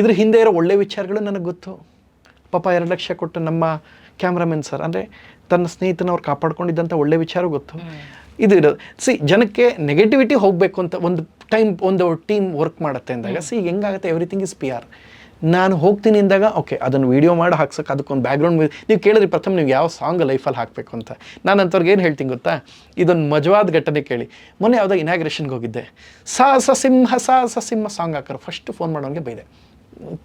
ಇದ್ರ ಹಿಂದೆ ಇರೋ ಒಳ್ಳೆ ವಿಚಾರಗಳು ನನಗೆ ಗೊತ್ತು. ಪಾಪ 2 ಲಕ್ಷ ಕೊಟ್ಟು ನಮ್ಮ ಕ್ಯಾಮ್ರಾಮನ್ ಸರ್ ಅಂದರೆ ತನ್ನ ಸ್ನೇಹಿತನವ್ರು ಕಾಪಾಡ್ಕೊಂಡಿದ್ದಂಥ ಒಳ್ಳೆ ವಿಚಾರ ಗೊತ್ತು. ಇದು ಇರೋದು ಜನಕ್ಕೆ ನೆಗೆಟಿವಿಟಿ ಹೋಗಬೇಕು ಅಂತ ಒಂದು ಟೀಮ್ ವರ್ಕ್ ಮಾಡುತ್ತೆ ಅಂದಾಗ ಹೆಂಗಾಗುತ್ತೆ, ಎವ್ರಿಥಿಂಗ್ ಇಸ್ PR. ನಾನು ಹೋಗ್ತೀನಿ ಅಂದಾಗ ಓಕೆ ಅದನ್ನು ವೀಡಿಯೋ ಮಾಡಿ ಹಾಕ್ಸೋಕೆ ಅದಕ್ಕೊಂದು ಬ್ಯಾಕ್ಗ್ರೌಂಡ್ ನೀವು ಕೇಳಿದ್ರಿ ಪ್ರಥಮ ನೀವು ಯಾವ ಸಾಂಗ್ ಲೈಫಲ್ಲಿ ಹಾಕಬೇಕು ಅಂತ. ನಾನು ಅಂಥವ್ರಿಗೆ ಏನು ಹೇಳ್ತೀನಿ ಗೊತ್ತಾ, ಇದೊಂದು ಮಜವಾದ ಘಟನೆ ಕೇಳಿ. ಮೊನ್ನೆ ಯಾವುದೋ ಇನಾಗ್ರೇಷನ್ಗೆ ಹೋಗಿದ್ದೆ, ಸಾಹಸ ಸಿಂಹ ಸಾಂಗ್ ಹಾಕೋರು. ಫಸ್ಟ್ ಫೋನ್ ಮಾಡೋಂಗೆ ಬೈದೆ,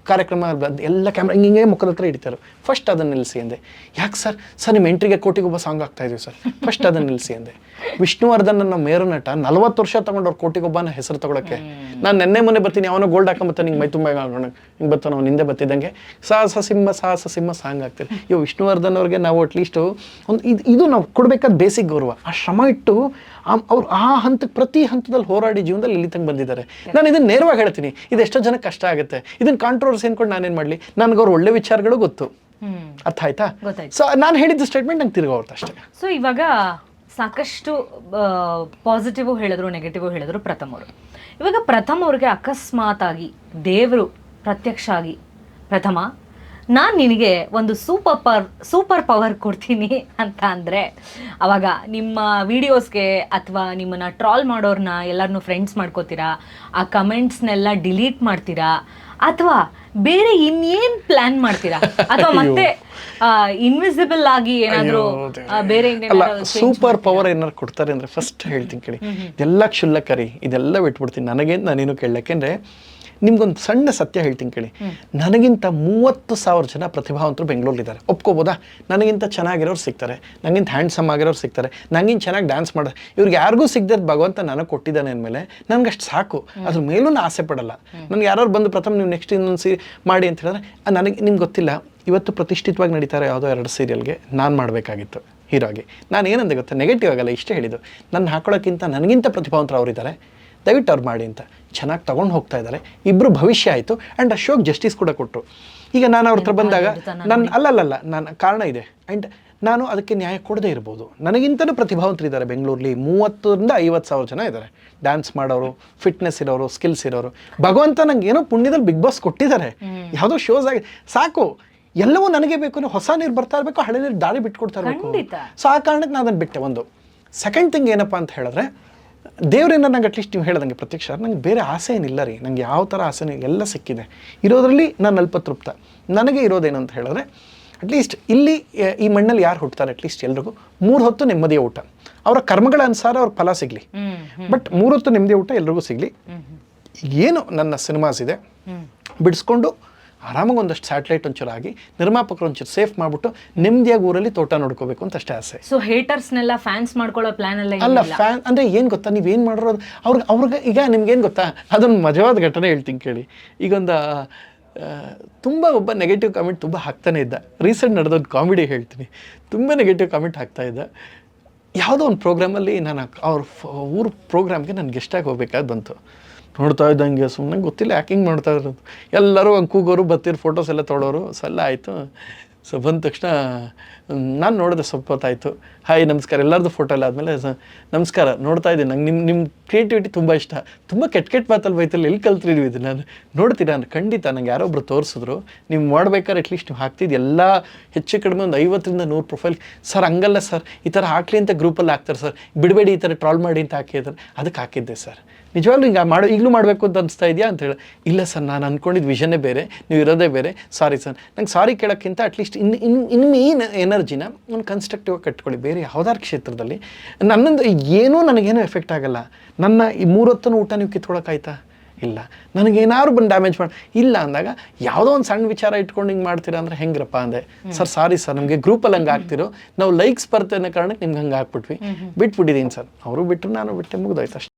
ಕಾರ್ಯಕ್ರಮ ಎಲ್ಲ ಕ್ಯಾಮ್ರಾ ಹಿಂಗೆ ಮುಖದ ಹತ್ರ ಹಿಡಿತಾರೆ. ಫಸ್ಟ್ ಅದನ್ನು ನಿಲ್ಲಿಸಿ ಅಂದೆ. ಯಾಕೆ ಸರ್ ನಿಮ್ಮ ಎಂಟ್ರಿಗೆ ಕೋಟಿಗೊಬ್ಬ ಸಾಂಗ್ ಆಗ್ತಾ ಇದೀವಿ ಸರ್, ಫಸ್ಟ್ ಅದನ್ನು ನಿಲ್ಲಿಸಿ ಅಂದೆ. ವಿಷ್ಣುವರ್ಧನ್ ನನ್ನ ಮೇರು ನಟ 40 ವರ್ಷ ತಗೊಂಡವ್ರು ಕೋಟಿಗೊಬ್ಬನ ಹೆಸರು ತಗೊಳಕ್ಕೆ. ನಾನು ಮೊನ್ನೆ ಬರ್ತೀನಿ, ಅವನು ಗೋಲ್ಡ್ ಹಾಕೊಂಬತ್ತಾನೆ, ಹಿಂಗೆ ಮೈ ತುಂಬ ಹಿಂಗೆ ಬರ್ತಾನೆ, ಅವ್ನು ಹಿಂದೆ ಬರ್ತಿದ್ದಂಗೆ ಸಾಹಸ ಸಿಂಹ ಸಾಂಗ್ ಆಗ್ತಾರೆ. ವಿಷ್ಣುವರ್ಧನ್ ಅವ್ರಿಗೆ ನಾವು ಅಟ್ಲೀಸ್ಟು ಒಂದು ಇದು ನಾವು ಕೊಡಬೇಕಾದ ಬೇಸಿಕ್ ಗೌರವ. ಆ ಶ್ರಮ ಇಟ್ಟು ಅವ್ರು ಆ ಹಂತಕ್ಕೆ ಪ್ರತಿ ಹಂತದಲ್ಲಿ ಹೋರಾಡಿ ಜೀವನದಲ್ಲಿ ಇಲ್ಲಿ ತನಕ ಬಂದಿದ್ದಾರೆ. ನಾನು ಇದನ್ನು ನೇರವಾಗಿ ಹೇಳ್ತೀನಿ, ಇದು ಎಷ್ಟೋ ಜನಕ್ಕೆ ಕಷ್ಟ ಆಗುತ್ತೆ. ಇದನ್ನು ಕಾಂಟ್ರವರ್ಸಿ ಅನ್ಕೊಂಡು ನಾನೇನು ಮಾಡಲಿ, ನನಗೆ ಅವ್ರ ಒಳ್ಳೆ ವಿಚಾರಗಳು ಗೊತ್ತು. ಅರ್ಥ ಆಯ್ತಾ? ಸೊ ನಾನು ಹೇಳಿದ್ದು ಸ್ಟೇಟ್ಮೆಂಟ್ ನಂಗೆ ತಿರ್ಗಿ ಹೊರತು ಅಷ್ಟೇ. ಸೊ ಇವಾಗ ಸಾಕಷ್ಟು ಪಾಸಿಟಿವ್ ಹೇಳಿದ್ರು, ನೆಗೆಟಿವ್ ಹೇಳಿದ್ರು ಪ್ರಥಮ್ ಅವರು. ಇವಾಗ ಪ್ರಥಮ್ ಅವ್ರಿಗೆ ಅಕಸ್ಮಾತ್ ಆಗಿ ದೇವರು ಪ್ರತ್ಯಕ್ಷ ಆಗಿ, ಪ್ರಥಮ ನಾನು ನಿನಗೆ ಒಂದು ಸೂಪರ್ ಪವರ್ ಕೊಡ್ತೀನಿ ಅಂತ ಅಂದರೆ, ಅವಾಗ ನಿಮ್ಮ ವಿಡಿಯೋಸ್ಗೆ ಅಥವಾ ನಿಮ್ಮನ್ನ ಟ್ರಾಲ್ ಮಾಡೋರನ್ನ ಎಲ್ಲರನ್ನೂ ಫ್ರೆಂಡ್ಸ್ ಮಾಡ್ಕೋತೀರಾ, ಆ ಕಮೆಂಟ್ಸ್ನೆಲ್ಲ ಡಿಲೀಟ್ ಮಾಡ್ತೀರಾ, ಅಥವಾ ಬೇರೆ ಇನ್ನೇನ್ ಪ್ಲಾನ್ ಮಾಡ್ತೀರಾ, ಅಥವಾ ಮತ್ತೆ ಇನ್ವಿಸಿಬಲ್ ಆಗಿ ಏನಾದರೂ ಬೇರೆ ಸೂಪರ್ ಪವರ್ ಏನಾದ್ರು ಕೊಡ್ತಾರೆ ಅಂದರೆ ಫಸ್ಟ್ ಹೇಳ್ತೀನಿ ಕೇಳಿ, ಇದೆಲ್ಲ ಕ್ಷುಲ್ಲಕರಿ, ಇದೆಲ್ಲ ಬಿಟ್ಬಿಡ್ತೀನಿ. ನನಗೇನು ನಾನೇನು ಕೇಳಕ್ಕೆಂದ್ರೆ ನಿಮ್ಗೊಂದು ಸಣ್ಣ ಸತ್ಯ ಹೇಳ್ತೀನಿ ಕೇಳಿ. ನನಗಿಂತ 30,000 ಜನ ಪ್ರತಿಭಾವಂತರು ಬೆಂಗಳೂರಲ್ಲಿದ್ದಾರೆ, ಒಪ್ಕೋಬೋದಾ? ನನಗಿಂತ ಚೆನ್ನಾಗಿರೋರು ಸಿಗ್ತಾರೆ, ನನಗಿಂತ ಹ್ಯಾಂಡ್ಸಮ್ ಆಗಿರೋರು ಸಿಗ್ತಾರೆ, ನನಗಿಂತ ಚೆನ್ನಾಗಿ ಡ್ಯಾನ್ಸ್ ಮಾಡೋದು. ಇವ್ರಿಗೆ ಯಾರಿಗೂ ಸಿಗದೆ ಭಗವಂತ ನನಗೆ ಕೊಟ್ಟಿದ್ದಾನೆ ಅಂದಮೇಲೆ ನನಗಷ್ಟು ಸಾಕು, ಅದ್ರ ಮೇಲೂ ನಾನು ಆಸೆ ಪಡಲ್ಲ. ನನಗೆ ಯಾರು ಬಂದು ಪ್ರಥಮ ನೀವು ನೆಕ್ಸ್ಟ್ ಇನ್ನೊಂದು ಮಾಡಿ ಅಂತ ಹೇಳಿದ್ರೆ, ನಿಮ್ಗೆ ಗೊತ್ತಿಲ್ಲ, ಇವತ್ತು ಪ್ರತಿಷ್ಠಿತವಾಗಿ ನಡೀತಾರೆ ಯಾವುದೋ 2 ಸೀರಿಯಲ್ಗೆ ನಾನು ಮಾಡಬೇಕಾಗಿತ್ತು ಹೀರೋಗಿ. ನಾನು ಏನಂದೆ ಗೊತ್ತಾ, ನೆಗೆಟಿವ್ ಆಗಲ್ಲ, ಇಷ್ಟೇ ಹೇಳಿದ್ದು. ನನ್ನ ಹಾಕೊಳ್ಳೋಕ್ಕಿಂತ ನನಗಿಂತ ಪ್ರತಿಭಾವಂತರು ಅವರಿದ್ದಾರೆ, ದಯವಿಟ್ಟು ಅವ್ರು ಮಾಡಿ ಅಂತ. ಚೆನ್ನಾಗಿ ತೊಗೊಂಡು ಹೋಗ್ತಾ ಇದ್ದಾರೆ, ಇಬ್ಬರು ಭವಿಷ್ಯ ಆಯಿತು. ಆ್ಯಂಡ್ ಆ ಶೋಗೆ ಜಸ್ಟಿಸ್ ಕೂಡ ಕೊಟ್ಟರು. ಈಗ ನಾನು ಅವ್ರ ಹತ್ರ ಬಂದಾಗ ನಾನು ಕಾರಣ ಇದೆ, ಆ್ಯಂಡ್ ನಾನು ಅದಕ್ಕೆ ನ್ಯಾಯ ಕೊಡದೇ ಇರ್ಬೋದು. ನನಗಿಂತಲೂ ಪ್ರತಿಭಾವಂತರಿದ್ದಾರೆ ಬೆಂಗಳೂರಲ್ಲಿ, 30,000 to 50,000 ಜನ ಇದ್ದಾರೆ. ಡ್ಯಾನ್ಸ್ ಮಾಡೋರು, ಫಿಟ್ನೆಸ್ ಇರೋರು, ಸ್ಕಿಲ್ಸ್ ಇರೋರು. ಭಗವಂತ ನಂಗೆ ಏನೋ ಪುಣ್ಯದಲ್ಲಿ ಬಿಗ್ ಬಾಸ್ ಕೊಟ್ಟಿದ್ದಾರೆ, ಯಾವುದೋ ಶೋಸ್ ಆಗಿ ಸಾಕು. ಎಲ್ಲವೂ ನನಗೆ ಬೇಕು ಅಂದರೆ ಹೊಸ ನೀರು ಬರ್ತಾ ಇರಬೇಕು, ಹಳೆ ನೀರು ದಾರಿ ಬಿಟ್ಕೊಡ್ತಾ ಇರಬೇಕು. ಸೊ ಆ ಕಾರಣಕ್ಕೆ ನಾನು ಅದನ್ನು ಬಿಟ್ಟೆ. ಒಂದು ಸೆಕೆಂಡ್ ಥಿಂಗ್ ಏನಪ್ಪ ಅಂತ ಹೇಳಿದ್ರೆ, ದೇವರಿಂದ ನಂಗೆ ಅಟ್ಲೀಸ್ಟ್ ನೀವು ಹೇಳ್ದಂಗೆ ಪ್ರತ್ಯಕ್ಷ ನಂಗೆ ಬೇರೆ ಆಸೆ ಏನಿಲ್ಲ ರೀ. ನಂಗೆ ಯಾವ ಥರ ಆಸೆನೂ ಎಲ್ಲ ಸಿಕ್ಕಿದೆ, ಇರೋದ್ರಲ್ಲಿ ನಾನು ಅಲ್ಪ ತೃಪ್ತ. ನನಗೆ ಇರೋದೇನಂತ ಹೇಳಿದ್ರೆ, ಅಟ್ಲೀಸ್ಟ್ ಇಲ್ಲಿ ಈ ಮಣ್ಣಲ್ಲಿ ಯಾರು ಹುಟ್ಟುತ್ತಾರೆ ಅಟ್ಲೀಸ್ಟ್ ಎಲ್ರಿಗೂ 3 ಹೊತ್ತು ನೆಮ್ಮದಿಯ ಊಟ, ಅವರ ಕರ್ಮಗಳ ಅನುಸಾರ ಅವ್ರ ಫಲ ಸಿಗಲಿ. ಬಟ್ 3 ಹೊತ್ತು ನೆಮ್ಮದಿಯ ಊಟ ಎಲ್ರಿಗೂ ಸಿಗಲಿ. ಏನು ನನ್ನ ಸಿನಿಮಾಸ್ ಇದೆ ಬಿಡಿಸ್ಕೊಂಡು ಆರಾಮಾಗಿ ಒಂದಷ್ಟು ಸ್ಯಾಟಲೈಟ್ ಒಂಚೂರು ಆಗಿ ನಿರ್ಮಾಪಕರು ಒಂಚೂರು ಸೇಫ್ ಮಾಡಿಬಿಟ್ಟು ನೆಮ್ಮದಿಯಾಗಿ ಊರಲ್ಲಿ ತೋಟ ನೋಡ್ಕೋಬೇಕು ಅಂತ ಅಷ್ಟೇ ಆಸೆ. ಸೊ ಹೇಟರ್ಸ್ನೆಲ್ಲ ಫ್ಯಾನ್ಸ್ ಮಾಡ್ಕೊಳ್ಳೋ ಪ್ಲಾನ್ ಎಲ್ಲ ಅಲ್ಲ ಫ್ಯಾನ್ ಅಂದರೆ ಏನು ಗೊತ್ತಾ, ನೀವೇನು ಮಾಡಿರೋದು ಅವ್ರಿಗೆ ಈಗ ನಿಮ್ಗೇನು ಗೊತ್ತಾ, ಅದೊಂದು ಮಜವಾದ ಘಟನೆ ಹೇಳ್ತೀನಿ ಕೇಳಿ. ಈಗೊಂದು ತುಂಬ ಒಬ್ಬ ನೆಗೆಟಿವ್ ಕಾಮೆಂಟ್ ತುಂಬ ಹಾಕ್ತಾನೆ ಇದ್ದ. ರೀಸೆಂಟ್ ನಡೆದೊಂದು ಕಾಮಿಡಿ ಹೇಳ್ತೀನಿ. ತುಂಬ ನೆಗೆಟಿವ್ ಕಾಮೆಂಟ್ ಹಾಕ್ತಾ ಇದ್ದ. ಯಾವುದೋ ಒಂದು ಪ್ರೋಗ್ರಾಮಲ್ಲಿ ನಾನು ಅವ್ರ ಊರ ಪ್ರೋಗ್ರಾಮ್ಗೆ ನಾನು ಗೆಸ್ಟಾಗಿ ಹೋಗ್ಬೇಕಾದ್ ಬಂತು. ನೋಡ್ತಾ ಇದ್ದಂಗೆ ಸುಮ್ಮನೆ ಗೊತ್ತಿಲ್ಲ ಯಾಕೆ ಹಿಂಗೆ ಮಾಡ್ತಾ ಇರೋದು, ಎಲ್ಲರೂ ಹಂಗೆ ಕೂಗೋರು ಬತ್ತಿರೋ ಫೋಟೋಸ್ ಎಲ್ಲ ತೊಗೊಳೋರು. ಸೊ ಎಲ್ಲ ಆಯಿತು. ಸೊ ಬಂದ ತಕ್ಷಣ ನಾನು ನೋಡಿದೆ, ಸ್ವಲ್ಪ ಹೊತ್ತಾಯಿತು. ಹಾಯ್ ನಮಸ್ಕಾರ, ಎಲ್ಲರದ್ದು ಫೋಟೋ ಎಲ್ಲ ಆದಮೇಲೆ ನಮಸ್ಕಾರ, ನೋಡ್ತಾ ಇದ್ದೀನಿ, ನಂಗೆ ನಿಮ್ಮ ಕ್ರಿಯೇಟಿವಿಟಿ ತುಂಬ ಇಷ್ಟ, ತುಂಬ ಕೆಟ್ಟ ಮಾತಲ್ಲಿ ಬೈತಲ್ಲ, ಎಲ್ಲಿ ಕಲ್ತ್ರಿದ್ವಿ ಇದು ನಾನು ನೋಡ್ತೀನಿ. ನಾನು ಖಂಡಿತ ನಂಗೆ ಯಾರೊಬ್ರು ತೋರಿಸಿದ್ರು, ನೀವು ಮಾಡ್ಬೇಕಾದ್ರೆ ಅಟ್ಲೀಸ್ಟ್ ನೀವು ಹಾಕ್ತಿದ್ದು ಎಲ್ಲ ಹೆಚ್ಚು ಕಡಿಮೆ ಒಂದು 50ರಿಂದ 100 ಪ್ರೊಫೈಲ್. ಸರ್ ಹಂಗಲ್ಲ ಸರ್, ಈ ಥರ ಹಾಕಲಿ ಅಂತ ಗ್ರೂಪಲ್ಲಿ ಹಾಕ್ತಾರೆ ಸರ್, ಬಿಡಬೇಡಿ ಈ ಥರ ಟ್ರಾಲ್ ಮಾಡಿ ಅಂತ ಹಾಕಿದ್ದಾರೆ. ಅದಕ್ಕೆ ಹಾಕಿದ್ದೆ ಸರ್. ನಿಜವಾಗ್ಲೂ ಹಿಂಗೆ ಈಗಲೂ ಮಾಡಬೇಕು ಅಂತ ಅನಿಸ್ತಾ ಇದೆಯಾ ಅಂತ ಹೇಳಿ. ಇಲ್ಲ ಸರ್, ನಾನು ಅಂದ್ಕೊಂಡಿದ್ದು ವಿಷನ್ನೇ ಬೇರೆ, ನೀವು ಇರೋದೇ ಬೇರೆ, ಸಾರಿ ಸರ್. ನಂಗೆ ಸಾರಿ ಕೇಳೋಕ್ಕಿಂತ ಅಟ್ಲೀಸ್ಟ್ ಇನ್ನು ಈ ಎನರ್ಜಿನ ಒಂದು ಕನ್ಸ್ಟ್ರಕ್ಟಿವ್ ಆಗಿ ಕಟ್ಕೊಳ್ಳಿ. ಬೇರೆ ಯಾವುದಾದ್ರು ಕ್ಷೇತ್ರದಲ್ಲಿ ನನ್ನಿಂದ ಏನೂ ನನಗೇನೂ ಎಫೆಕ್ಟ್ ಆಗಲ್ಲ. ನನ್ನ ಈ 3 ಹೊತ್ತೂ ಊಟ ನೀವು ಕಿತ್ಕೊಳಕ್ಕಾಯ್ತಾ? ಇಲ್ಲ. ನನಗೇನಾದ್ರು ಬಂದು ಡ್ಯಾಮೇಜ್ ಮಾಡಿ ಇಲ್ಲ ಅಂದಾಗ ಯಾವುದೋ ಒಂದು ಸಣ್ಣ ವಿಚಾರ ಇಟ್ಕೊಂಡು ಹಿಂಗೆ ಮಾಡ್ತೀರಾ ಅಂದರೆ ಹೆಂಗ್ರಪ್ಪ ಅಂದೆ. ಸರ್ ಸಾರಿ ಸರ್, ನಮಗೆ ಗ್ರೂಪಲ್ಲಿ ಹಂಗೆ ಆಗ್ತಿರೋ, ನಾವು ಲೈಕ್ಸ್ ಬರುತ್ತೆ ಅನ್ನೋ ಕಾರಣಕ್ಕೆ ನಿಮ್ಗೆ ಹಂಗೆ ಹಾಕ್ಬಿಟ್ವಿ, ಬಿಟ್ಬಿಟ್ಟಿದ್ದೀನಿ ಸರ್. ಅವರು ಬಿಟ್ಟರು, ನಾನು ಬಿಟ್ಟೆ, ಮುಗ್ದೋಯ್ತು ಅಷ್ಟೇ.